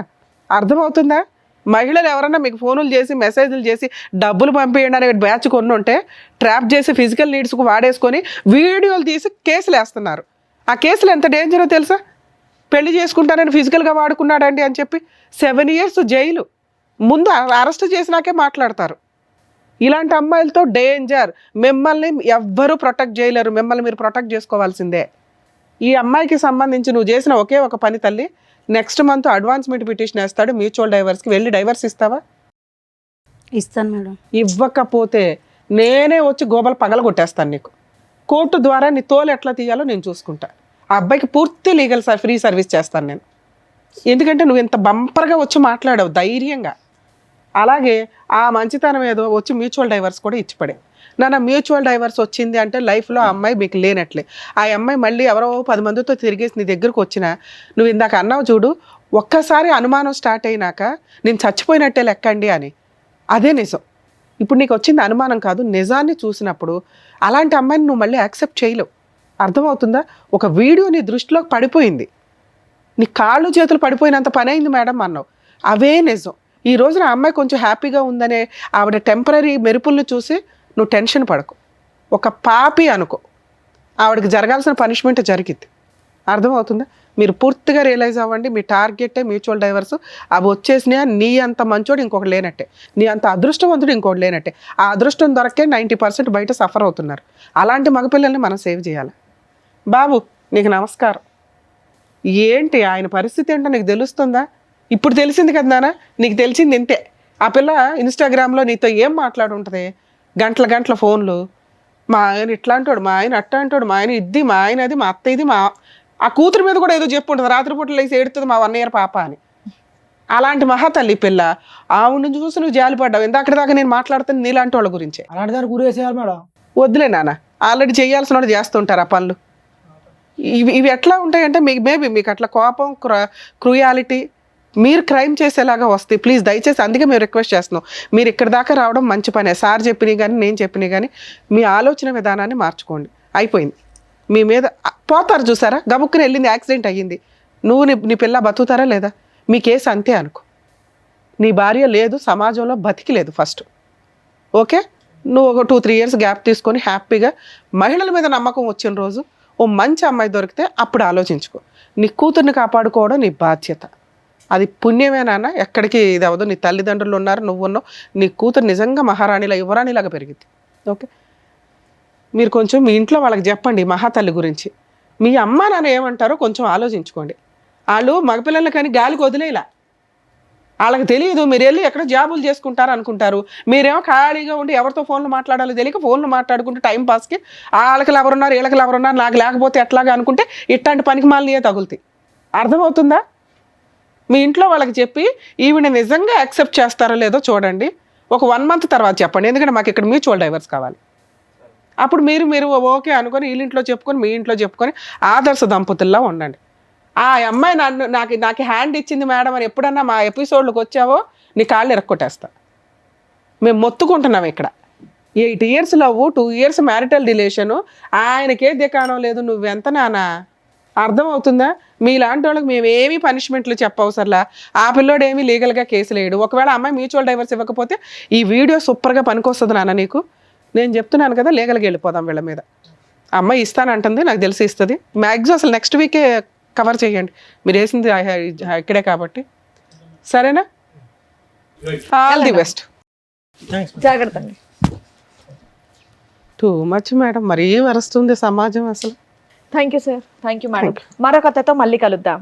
S2: అర్థమవుతుందా? మహిళలు ఎవరన్నా మీకు ఫోనులు చేసి మెసేజ్లు చేసి డబ్బులు పంపించండి అనే బ్యాచ్ కొన్ని ఉంటే ట్రాప్ చేసి ఫిజికల్ నీడ్స్కు వాడేసుకొని వీడియోలు తీసి కేసులు వేస్తున్నారు. ఆ కేసులు ఎంత డేంజరో తెలుసా? పెళ్లి చేసుకుంటానని ఫిజికల్గా వాడుకున్నాడండి అని చెప్పి 7 years జైలు. ముందు అరెస్ట్ చేసినాకే మాట్లాడతారు. ఇలాంటి అమ్మాయిలతో డేంజర్. మిమ్మల్ని ఎవ్వరూ ప్రొటెక్ట్ చేయలేరు. మిమ్మల్ని మీరు ప్రొటెక్ట్ చేసుకోవాల్సిందే. ఈ అమ్మాయికి సంబంధించి నువ్వు చేసిన ఒకే ఒక పని తల్లి, నెక్స్ట్ మంత్ అడ్వాన్స్మెంట్ పిటిషన్ వేస్తాడు మ్యూచువల్ డైవర్స్కి. వెళ్ళి డైవర్స్ ఇస్తావా?
S5: ఇస్తాను మేడం.
S2: ఇవ్వకపోతే నేనే వచ్చి గోబలు పగలగొట్టేస్తాను నీకు. కోర్టు ద్వారా నీ తోలు ఎట్లా తీయాలో నేను చూసుకుంటా. ఆ అబ్బాయికి పూర్తి లీగల్ ఫ్రీ సర్వీస్ చేస్తాను నేను. ఎందుకంటే నువ్వు ఇంత బంపర్గా వచ్చి మాట్లాడావు ధైర్యంగా. అలాగే ఆ మంచితనం ఏదో వచ్చి మ్యూచువల్ డైవర్స్ కూడా ఇచ్చిపడే. నాన్న మ్యూచువల్ డైవర్స్ వచ్చింది అంటే లైఫ్లో ఆ అమ్మాయి మీకు లేనట్లే. ఆ అమ్మాయి మళ్ళీ ఎవరో 10 మందితో తిరిగేసి నీ దగ్గరకు వచ్చినా, నువ్వు ఇందాక అన్నావు చూడు, ఒక్కసారి అనుమానం స్టార్ట్ అయినాక నేను చచ్చిపోయినట్టే లెక్కండి అని. అదే నిజం. ఇప్పుడు నీకు వచ్చింది అనుమానం కాదు, నిజాన్ని చూసినప్పుడు అలాంటి అమ్మాయిని నువ్వు మళ్ళీ యాక్సెప్ట్ చేయలేవు. అర్థమవుతుందా? ఒక వీడియో నీ దృష్టిలోకి పడిపోయింది, నీ కాళ్ళు చేతులు పడిపోయినంత పని అయింది మేడం అన్నావు. అవే నిజం. ఈ రోజున ఆ అమ్మాయి కొంచెం హ్యాపీగా ఉందనే ఆవిడ టెంపరీ మెరుపుల్ని చూసి నువ్వు టెన్షన్ పడకు. ఒక పాపి అనుకో, ఆవిడకి జరగాల్సిన పనిష్మెంట్ జరిగింది. అర్థమవుతుందా? మీరు పూర్తిగా రియలైజ్ అవ్వండి. మీ టార్గెటే మ్యూచువల్ డైవర్స్. అవి వచ్చేసినా నీ అంత మంచోడు ఇంకొకటి లేనట్టే, నీ అంత అదృష్టవంతుడు ఇంకొకటి లేనట్టే. ఆ అదృష్టం దొరకే 90% బయట సఫర్ అవుతున్నారు. అలాంటి మగపిల్లల్ని మనం సేవ్ చేయాలి. బాబు నీకు నమస్కారం. ఏంటి ఆయన పరిస్థితి ఏంటో నీకు తెలుస్తుందా? ఇప్పుడు తెలిసింది కదా నాన్న, నీకు తెలిసింది ఇంతే. ఆ పిల్ల ఇన్స్టాగ్రామ్లో నీతో ఏం మాట్లాడుంటుంది? గంటల ఫోన్లు. మా ఆయన ఇట్లా అంటాడు, మా ఆయన అట్లా అంటాడు, మా ఆయన ఇది, మా ఆయన అది, మా అత్త ఇది, మా ఆ కూతురు మీద కూడా ఏదో చెప్పు ఉంటుంది, రాత్రిపూట లేసి ఏడుతుంది మా 1 year పాప అని. అలాంటి మహాతల్లి పిల్ల. ఆవిడ చూసి నువ్వు జాలిపడ్డావు. ఇందాక దాకా నేను మాట్లాడుతాను నీలాంటి వాళ్ళ గురించే.
S1: అలాంటి దాన్ని గురేసేయాలి మేడం.
S2: వద్దులే నాన్న, ఆల్రెడీ చేయాల్సిన వాళ్ళు చేస్తుంటారు ఆ పనులు. ఇవి ఎట్లా ఉంటాయంటే మేబీ మీకు అట్లా కోపం, క్రూయాలిటీ, మీరు క్రైమ్ చేసేలాగా వస్తాయి. ప్లీజ్ దయచేసి అందుకే మేము రిక్వెస్ట్ చేస్తున్నాం. మీరు ఇక్కడ దాకా రావడం మంచి పనే. సార్ చెప్పినవి కానీ నేను చెప్పినవి కానీ మీ ఆలోచన విధానాన్ని మార్చుకోండి. అయిపోయింది. మీ మీద పోతారు చూసారా, గబుక్కుని వెళ్ళింది, యాక్సిడెంట్ అయ్యింది, నువ్వు నీ పిల్ల బతుకుతారా లేదా? మీ కేసు అంతే అనుకో. నీ భార్య లేదు, సమాజంలో బతికి లేదు ఫస్ట్. ఓకే, నువ్వు ఒక 2-3 years గ్యాప్ తీసుకొని హ్యాపీగా మహిళల మీద నమ్మకం వచ్చిన రోజు ఓ మంచి అమ్మాయి దొరికితే అప్పుడు ఆలోచించుకో. నీ కూతుర్ని కాపాడుకోవడం నీ బాధ్యత. అది పుణ్యమే నాన్న. ఎక్కడికి ఇది అవ్వదు. నీ తల్లిదండ్రులు ఉన్నారు, నువ్వు ఉన్నావు. నీ కూతురు నిజంగా మహారాణిలా, యువరాణిలాగా పెరిగింది. ఓకే, మీరు కొంచెం మీ ఇంట్లో వాళ్ళకి చెప్పండి మహాతల్లి గురించి. మీ అమ్మ నాన్న ఏమంటారో కొంచెం ఆలోచించుకోండి. వాళ్ళు మగపిల్లలు కానీ గాలికి వదిలేలా, వాళ్ళకి తెలియదు. మీరు వెళ్ళి ఎక్కడ జాబులు చేసుకుంటారు అనుకుంటారు. మీరేమో ఖాళీగా ఉండి ఎవరితో ఫోన్లు మాట్లాడాలో తెలియక ఫోన్లు మాట్లాడుకుంటూ టైం పాస్కి వాళ్ళకి ఎవరున్నారు, వీళ్ళకి ఎవరున్నారు, నాకు లేకపోతే ఎట్లాగా అనుకుంటే ఇట్లాంటి పనికి మాలినయే తగులుతాయి. అర్థమవుతుందా? మీ ఇంట్లో వాళ్ళకి చెప్పి ఈవిడ నిజంగా యాక్సెప్ట్ చేస్తారో లేదో చూడండి. ఒక 1 month తర్వాత చెప్పండి. ఎందుకంటే మాకు ఇక్కడ మ్యూచువల్ డైవర్స్ కావాలి. అప్పుడు మీరు ఓకే అనుకొని వీళ్ళింట్లో చెప్పుకొని మీ ఇంట్లో చెప్పుకొని ఆదర్శ దంపతుల్లా ఉండండి. ఆ అమ్మాయి నాకు హ్యాండ్ ఇచ్చింది మేడం అని ఎప్పుడన్నా మా ఎపిసోడ్లోకి వచ్చావో నీ కాళ్ళు ఇరక్కొట్టేస్తా. మేము మొత్తుకుంటున్నాం ఇక్కడ. 8 years love, 2 years marital relation. ఆయనకే దికాణం లేదు. నువ్వెంత నానా? అర్థమవుతుందా? మీలాంటి వాళ్ళకి మేమేమీ పనిష్మెంట్లు చెప్పవసరలా. ఆ పిల్లోడు ఏమీ లీగల్గా కేసులు వేయడు. ఒకవేళ అమ్మాయి మ్యూచువల్ డైవర్స్ ఇవ్వకపోతే ఈ వీడియో సూపర్గా పనికొస్తుంది నాన్న నీకు. నేను చెప్తున్నాను కదా, లీగల్గా వెళ్ళిపోదాం వీళ్ళ మీద. అమ్మాయి ఇస్తానంటుంది, నాకు తెలిసి ఇస్తుంది. మ్యాక్సిమం అసలు నెక్స్ట్ వీకే కవర్ చేయండి, మీరు వేసింది ఇక్కడే కాబట్టి. సరేనా? All the best.
S4: జాగ్రత్త అండి.
S2: టూ మచ్ మేడం, మరీ వరుస్తుంది సమాజం అసలు.
S4: Thank you sir. Thank you madam. మరో కథతో మళ్ళీ కలుద్దాం.